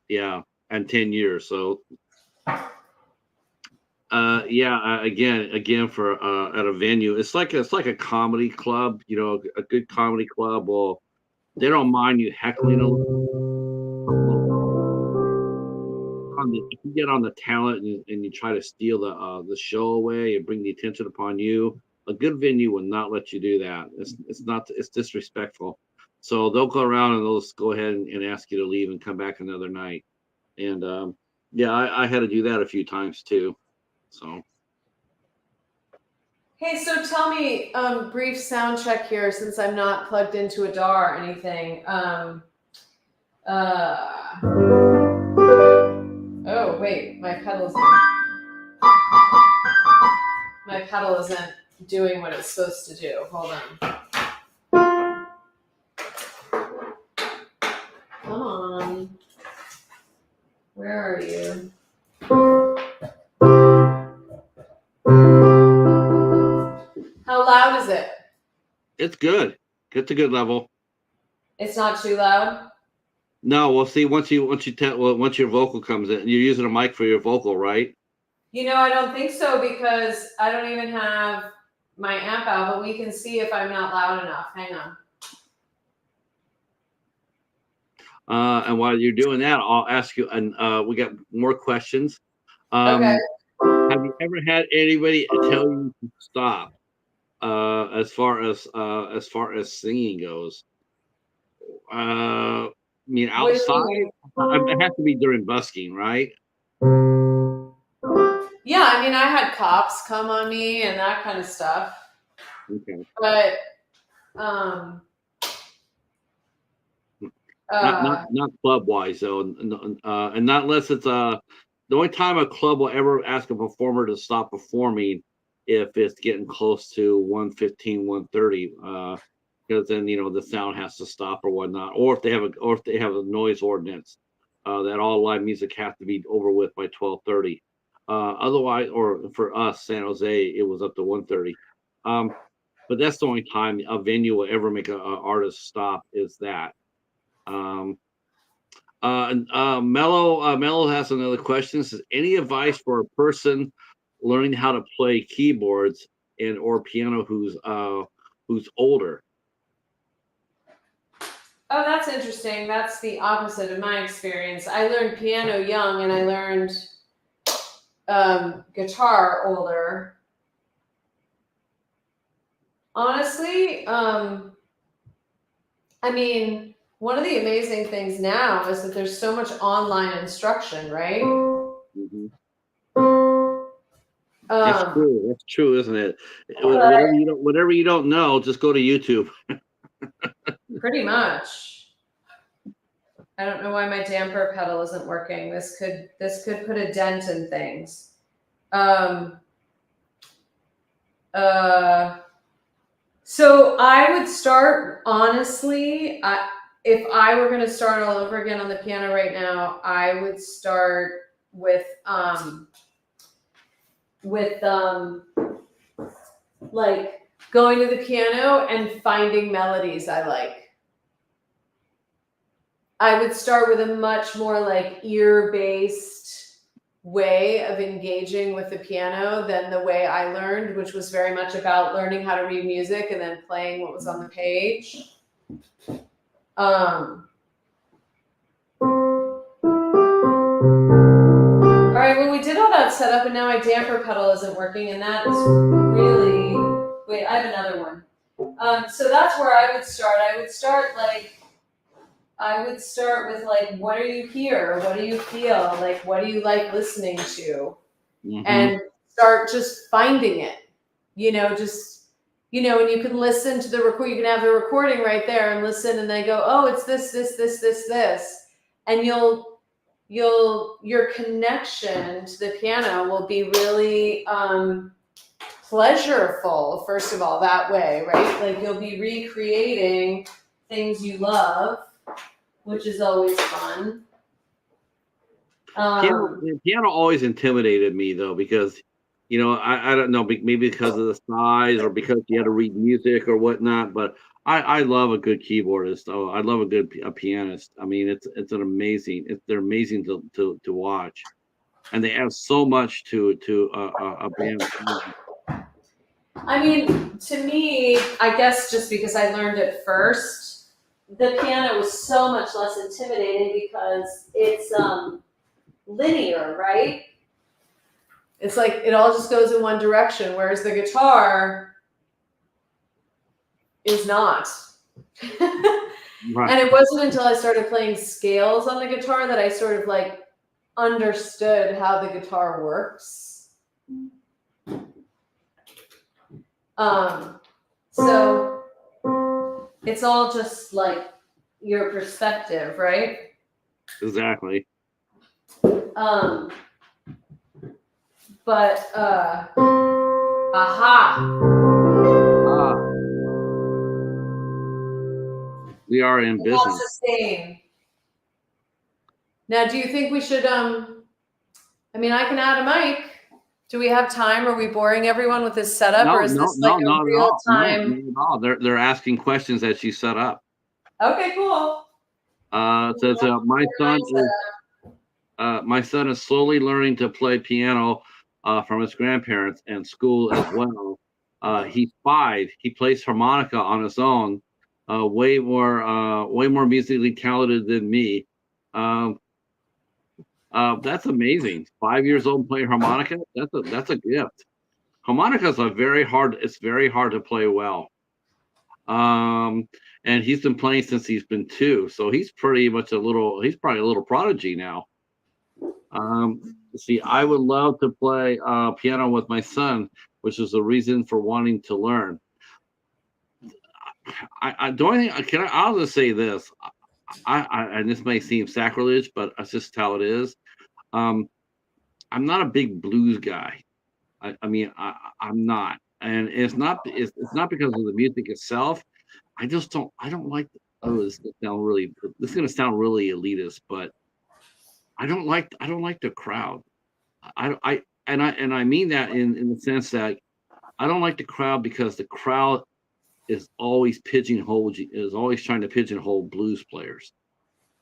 Yeah, and 10 years. So, yeah, again for at a venue, it's like a comedy club, a good comedy club. Well, they don't mind you heckling a little. If you get on the talent and you try to steal the show away and bring the attention upon you, a good venue will not let you do that. It's disrespectful. So they'll go around and they'll just go ahead and ask you to leave and come back another night. And yeah, I had to do that a few times too. So. Hey, so tell me, brief sound check here, since I'm not plugged into a DAW or anything. Oh, wait, my pedal isn't doing what it's supposed to do. Hold on. Come on. Where are you? How loud is it? It's good. It's a good level. It's not too loud? No, well, see, once your vocal comes in, you're using a mic for your vocal, right? I don't think so, because I don't even have my amp out, but we can see if I'm not loud enough. Hang on. And while you're doing that, I'll ask you, and we got more questions. Okay. Have you ever had anybody tell you to stop? As far as singing goes, I mean, outside, it has to be during busking, right? Yeah, I mean, I had cops come on me and that kind of stuff. Okay. But not club wise though, and not unless it's the only time a club will ever ask a performer to stop performing if it's getting close to 1:15, 1:30, because then the sound has to stop or whatnot, or if they have a noise ordinance that all live music has to be over with by 12:30. Otherwise, or for us, San Jose, it was up to 1:30. But that's the only time a venue will ever make an artist stop, is that. Mello has another question. Says, any advice for a person learning how to play keyboards and or piano who's older? Oh, that's interesting. That's the opposite of my experience. I learned piano young, and I learned guitar older. Honestly, I mean, one of the amazing things now is that there's so much online instruction, right? Mm-hmm. That's true. That's true, isn't it? Whatever you don't know, just go to YouTube. Pretty much. I don't know why my damper pedal isn't working. This could put a dent in things. So I would start, honestly, if I were going to start all over again on the piano right now, I would start with like going to the piano and finding melodies I like. I would start with a much more like ear-based way of engaging with the piano than the way I learned, which was very much about learning how to read music and then playing what was on the page. All right, well, we did all that setup, and now my damper pedal isn't working, and that is really... Wait, I have another one. So that's where I would start. I would start like I would start with like, what are you here? What do you feel? Like, what do you like listening to? Mm-hmm. And start just finding it. Just and you can listen to the record. You can have the recording right there and listen, and they go, oh, it's this, and your connection to the piano will be really pleasureful. First of all, that way, right? Like you'll be recreating things you love, which is always fun. Piano always intimidated me though, because I don't know, maybe because of the size or because you had to read music or whatnot, but I love a good keyboardist. Oh, I love a pianist. I mean, they're amazing to watch, and they add so much to a band. I mean, to me, I guess just because I learned it first, the piano was so much less intimidating because it's linear, right? It's like it all just goes in one direction, whereas the guitar is not. Right. And it wasn't until I started playing scales on the guitar that I sort of like understood how the guitar works. So it's all just like your perspective, right? Exactly. But aha. We are in business. Sustain. Now, do you think we should I mean, I can add a mic. Do we have time? Are we boring everyone with this setup, or is this like a real time? No, not at all. They're asking questions that she set up. Okay, cool. Says my son is slowly learning to play piano from his grandparents and school as well. He's 5. He plays harmonica on his own. Way more musically talented than me. That's amazing. 5 years old playing harmonica. That's a gift. Harmonicas are very hard. It's very hard to play well. And he's been playing since he's been 2, so he's pretty much he's probably a little prodigy now. See, I would love to play piano with my son, which is the reason for wanting to learn. The only thing I'll just say this. And this may seem sacrilege, but that's just how it is. I'm not a big blues guy. I mean, I'm not, and it's not because of the music itself. I don't like. Oh, this is gonna sound really elitist, but I don't like the crowd. I mean that in the sense that I don't like the crowd because the crowd is always trying to pigeonhole blues players.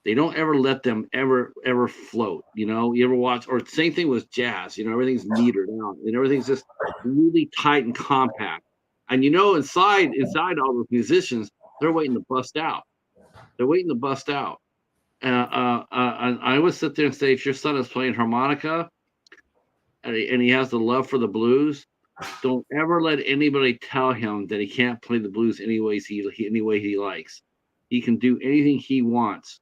They don't ever let them ever float. You ever watch, or same thing with jazz. Everything's metered out and everything's just really tight and compact. And inside all those musicians, they're waiting to bust out. And I would sit there and say, if your son is playing harmonica and he has the love for the blues, don't ever let anybody tell him that he can't play the blues any way he likes. He can do anything he wants.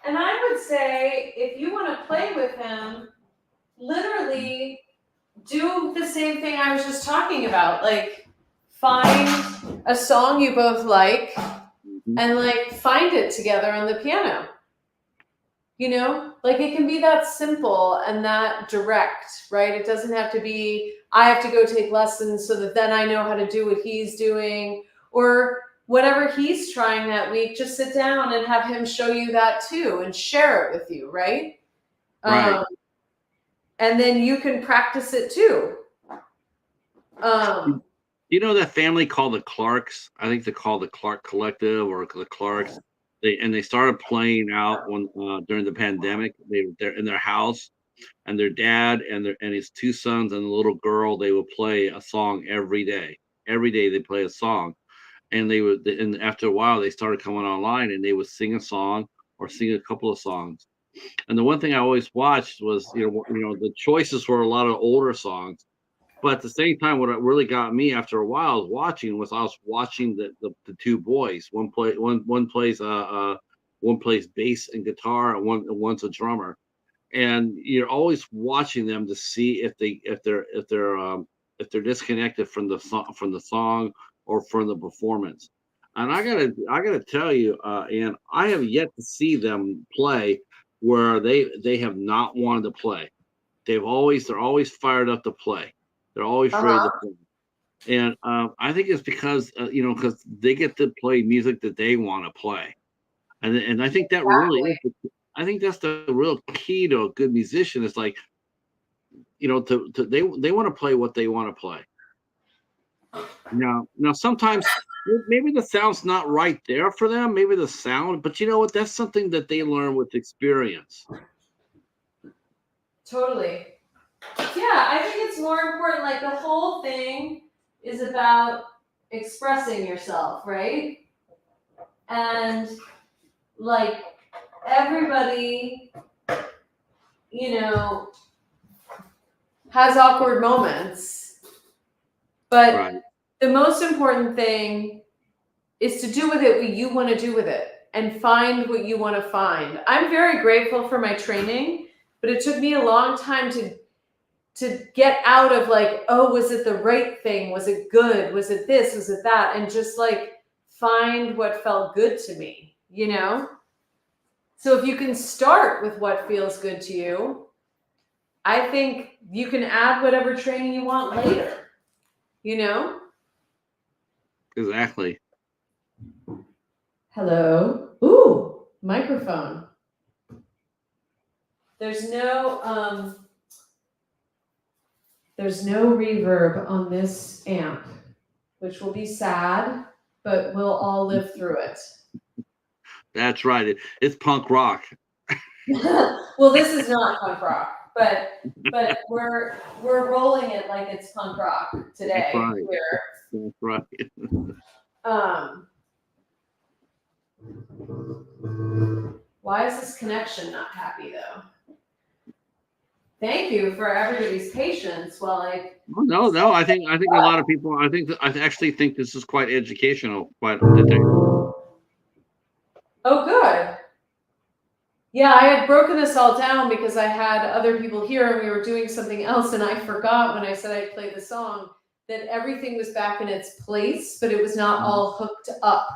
And I would say, if you want to play with him, literally do the same thing I was just talking about. Like, find a song you both like, and like find it together on the piano. Like it can be that simple and that direct, right? It doesn't have to be, I have to go take lessons so that then I know how to do what he's doing, or whatever he's trying that week. Just sit down and have him show you that too and share it with you, right? Right. And then you can practice it too. That family called the Clarks? I think they're called the Clark Collective or the Clarks. They started playing out during the pandemic. They're in their house, and their dad and his 2 sons and the little girl, they would play a song every day. Every day they play a song, and and after a while they started coming online and they would sing a song or sing a couple of songs. And the one thing I always watched was the choices were a lot of older songs, But at the same time, what it really got me after a while was I was watching the two boys. One plays bass and guitar, and one's a drummer. And you're always watching them to see if they're disconnected from the song or from the performance. And I gotta tell you, and I have yet to see them play where they have not wanted to play. They're always fired up to play. They're always ready to Uh-huh. play. And I think it's because because they get to play music that they want to play, and I think that really Exactly. is. I think that's the real key to a good musician. Is like they want to play what they want to play. Now sometimes maybe the sound's not right there for them. Maybe the sound, but you know what? That's something that they learn with experience. Totally. Yeah, I think it's more important. Like the whole thing is about expressing yourself, right? And like everybody, you know, has awkward moments, but Right. the most important thing is to do with it what you want to do with it and find what you want to find. I'm very grateful for my training, but it took me a long time to get out of like, oh, was it the right thing? Was it good? Was it this? Was it that? And just like find what felt good to me, you know? So if you can start with what feels good to you, I think you can add whatever training you want later, you know? Exactly. Hello. Ooh, microphone. There's no reverb on this amp, which will be sad, but we'll all live through it. That's right. It's punk rock. Well, this is not punk rock, but we're rolling it like it's punk rock That's today right. here. That's right. Um, why is this connection not happy though? Thank you for everybody's patience while I. Oh, no. I think a lot of people. I actually think this is quite educational. Quite that they. Oh, good. Yeah, I had broken this all down because I had other people here and we were doing something else, and I forgot when I said I'd play the song that everything was back in its place, but it was not all hooked up.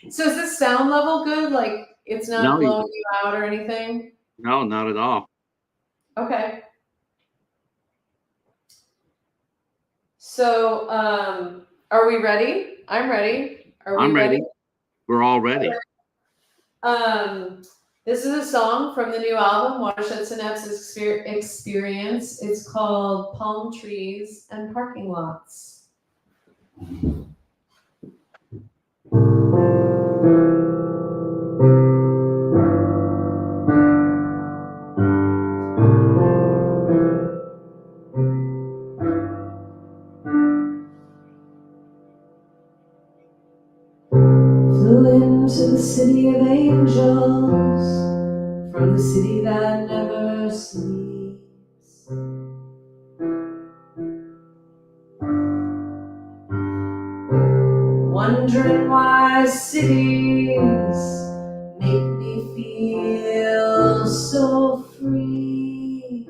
So is this sound level good? Like it's not No, blowing you out or anything? no, not at all. Okay. So are we ready? I'm ready. Are we I'm ready? ready. We're all ready. Um, this is a song from the new album, Watershed Synapse Experience. It's called Palm Trees and Parking Lots. Flew into the city of angels, from the city that never sleeps. Wondering why cities make me feel so free.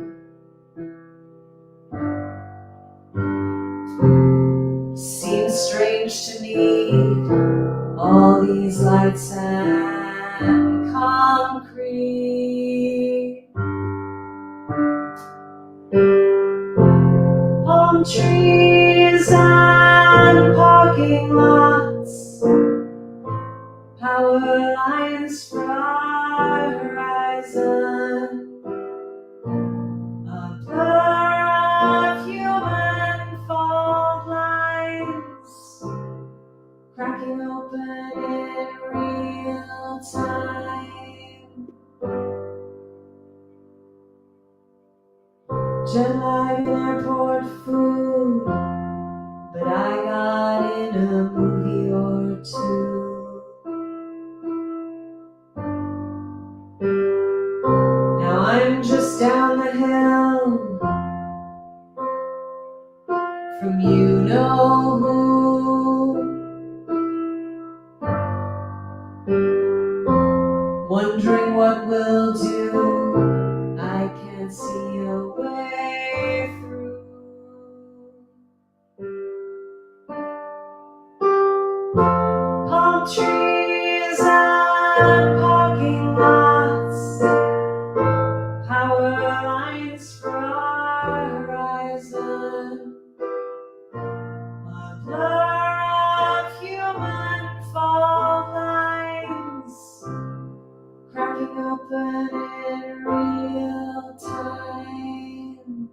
Seems strange to need all these lights and concrete. Palm trees and parking lots, power lines for our horizon, a blur of human fault lines, cracking open in real time. Jet lag and airport food, but I got in a movie or two. Now I'm just down the hill you know who. Wondering what we'll do. I can't see a way through. Palm trees and parking lots, power lines for our horizon, a blur of human fault lines, cracking open in real time.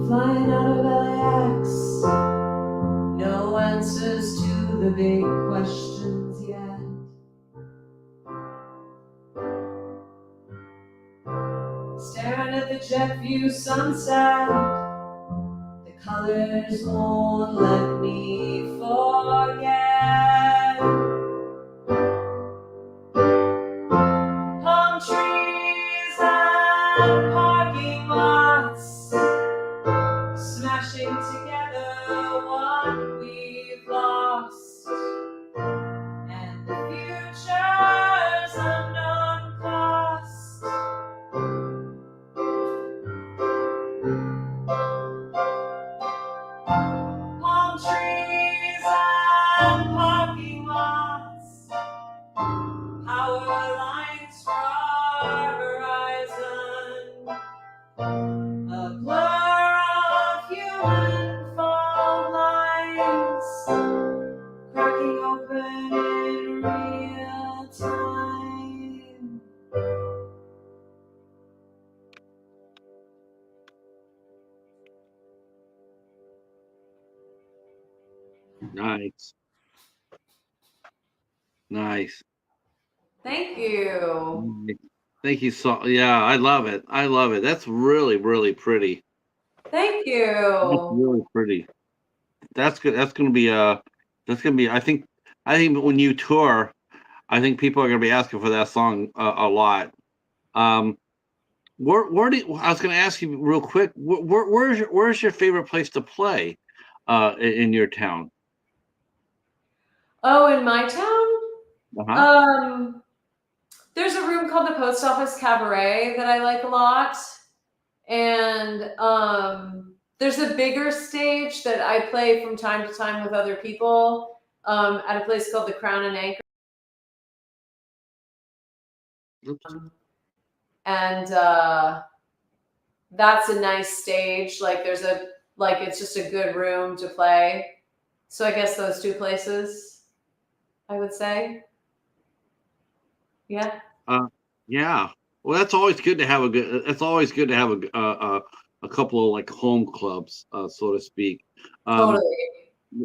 Flying out of LAX, no answers to the big questions yet. Staring at the jet view sunset, the colors won't let me forget. Palm trees and parking lots, smashing together what we've lost, and the future's unknown cost. Palm trees and parking lots, power lines for our horizon, a blur of human fault lines, cracking open in real time. Nice. Nice. Thank you. Nice. Thank you so. Yeah, I love it. I love it. That's really, really pretty. Thank That's you. really pretty. That's good. That's gonna be. That's gonna be. I think. I think when you tour, I think people are gonna be asking for that song a lot. Um, where do I was gonna ask you real quick. Where's your favorite place to play, in your town? Oh, in my town? Uh-huh. There's a room called the Post Office Cabaret that I like a lot. And there's a bigger stage that I play from time to time with other people at a place called the Crown and Anchor. Oops. And that's a nice stage. Like it's just a good room to play. So I guess those two places, I would say. Yeah. Yeah. Well, that's always good to have a good. It's always good to have a couple of like home clubs, so to speak. Um, Totally.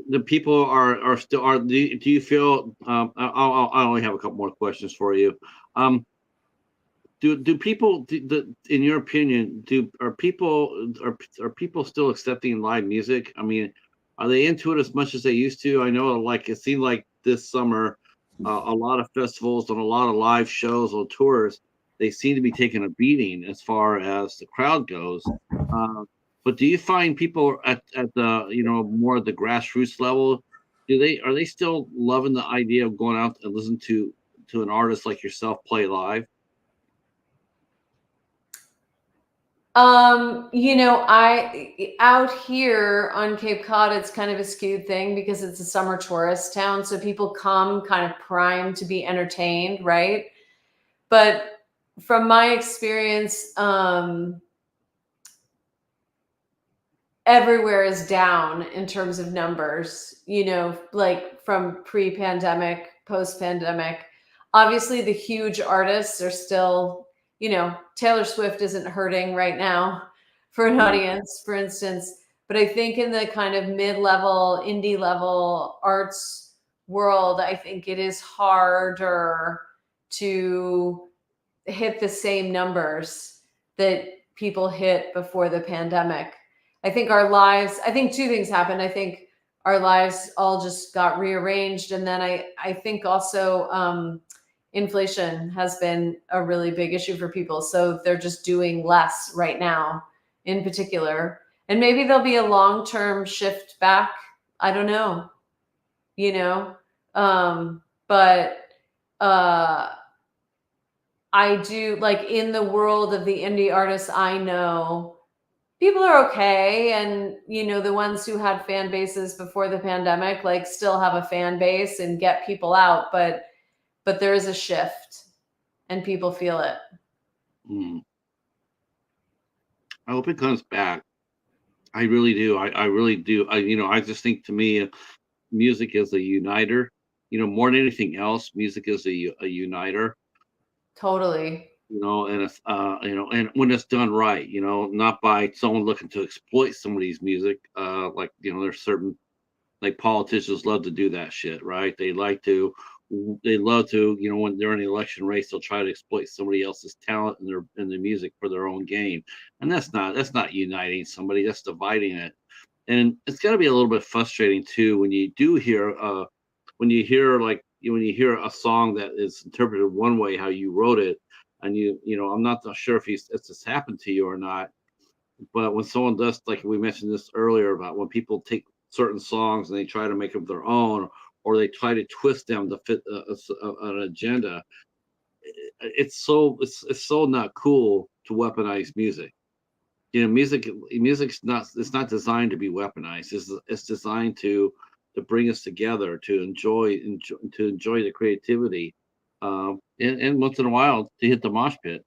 the people are still are. Do you feel? I only have a couple more questions for you. Um, do people in your opinion are people still accepting live music? I mean, are they into it as much as they used to? I know, like it seemed like this summer, a lot of festivals and a lot of live shows or tours, they seem to be taking a beating as far as the crowd goes. Uh, but do you find people at the more at the grassroots level, are they still loving the idea of going out and listen to an artist like yourself play live? I out here on Cape Cod, it's kind of a skewed thing because it's a summer tourist town. So people come kind of primed to be entertained, right? But from my experience, everywhere is down in terms of numbers, like from pre-pandemic, post-pandemic. Obviously, the huge artists are still, Taylor Swift isn't hurting right now for an Right. audience, for instance. But I think in the kind of mid-level, indie level arts world, I think it is harder to hit the same numbers that people hit before the pandemic. I think our lives, I think two things happened. I think our lives all just got rearranged. And then I think also inflation has been a really big issue for people. So they're just doing less right now in particular. And maybe there'll be a long-term shift back. I don't know, you know? But I do, like, in the world of the indie artists I know, people are okay. And, the ones who had fan bases before the pandemic, like, still have a fan base and get people out. But there is a shift and people feel it. Mm. I hope it comes back. I really do. I really do. I just think, to me, music is a uniter. More than anything else, music is a uniter. Totally. And it's and when it's done right, not by someone looking to exploit somebody's music. Like, there's certain, like, politicians love to do that shit, right? They love to, when they're in the election race, they'll try to exploit somebody else's talent and their music for their own gain. And that's not uniting somebody, that's dividing it. And it's got to be a little bit frustrating too when you do hear when you hear a song that is interpreted one way, how you wrote it. And I'm not sure if this happened to you or not, but when someone does, like we mentioned this earlier, about when people take certain songs and they try to make them their own, or they try to twist them to fit an agenda, it's so not cool to weaponize music. Music's not, it's not designed to be weaponized. It's designed to bring us together, to enjoy the creativity, and once in a while to hit the mosh pit.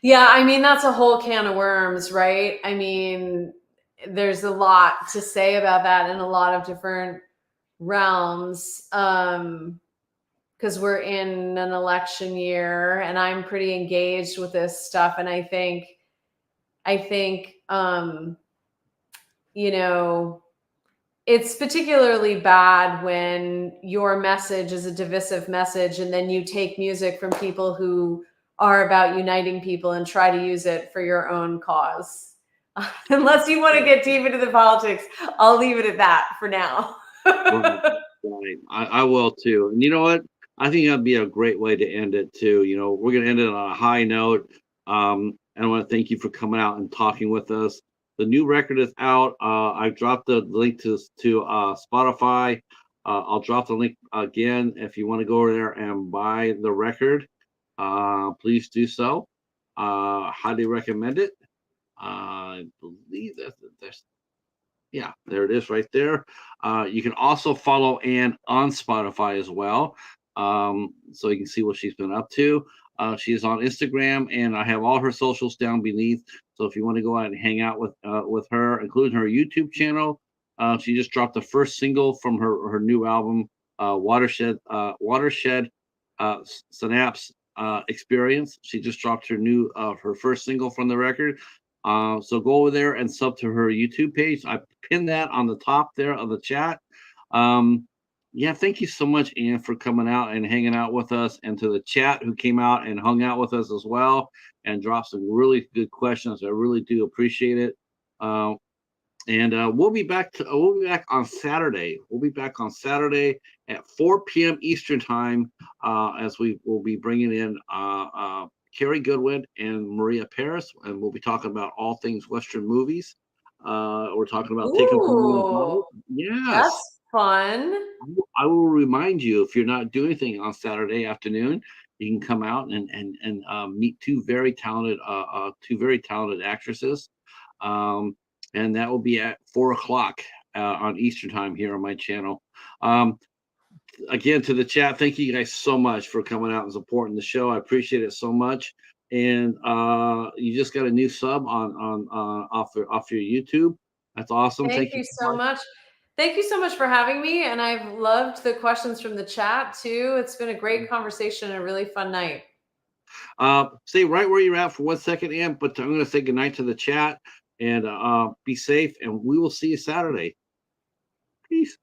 Yeah, I mean, that's a whole can of worms, right? I mean, there's a lot to say about that in a lot of different realms. Because we're in an election year and I'm pretty engaged with this stuff. And I think, it's particularly bad when your message is a divisive message and then you take music from people who are about uniting people and try to use it for your own cause. Unless you want to get deep into the politics, I'll leave it at that for now. Right. I will too. And you know what? I think that'd be a great way to end it too. We're going to end it on a high note. And I want to thank you for coming out and talking with us. The new record is out. I've dropped the link to Spotify. I'll drop the link again if you want to go over there and buy the record. Please do so. Highly recommend it. I believe that's yeah, there it is right there. You can also follow Anne on Spotify as well, so you can see what she's been up to. She is on Instagram, and I have all her socials down beneath. So if you want to go out and hang out with her, including her YouTube channel, she just dropped the first single from her new album, Watershed Synapse Experience. She just dropped her first single from the record. So go over there and sub to her YouTube page. I pinned that on the top there of the chat. Yeah, thank you so much, Anne, for coming out and hanging out with us, and to the chat who came out and hung out with us as well and dropped some really good questions. I really do appreciate it. And we'll be back on Saturday. We'll be back on Saturday at 4 p.m. Eastern time, as we will be bringing in Carrie Goodwin and Maria Paris, and we'll be talking about all things Western movies. We're talking about taking from yes. That's fun. I will remind you, if you're not doing anything on Saturday afternoon, you can come out and meet two very talented actresses, and that will be at 4 o'clock on Eastern time here on my channel. Again, to the chat, thank you guys so much for coming out and supporting the show. I appreciate it so much. And you just got a new sub on off your YouTube. That's awesome. Thank you so much. Thank you so much for having me. And I've loved the questions from the chat too. It's been a great conversation and a really fun night. Stay right where you're at for 1 second, Ann, but I'm going to say goodnight to the chat, and be safe, and we will see you Saturday. Peace.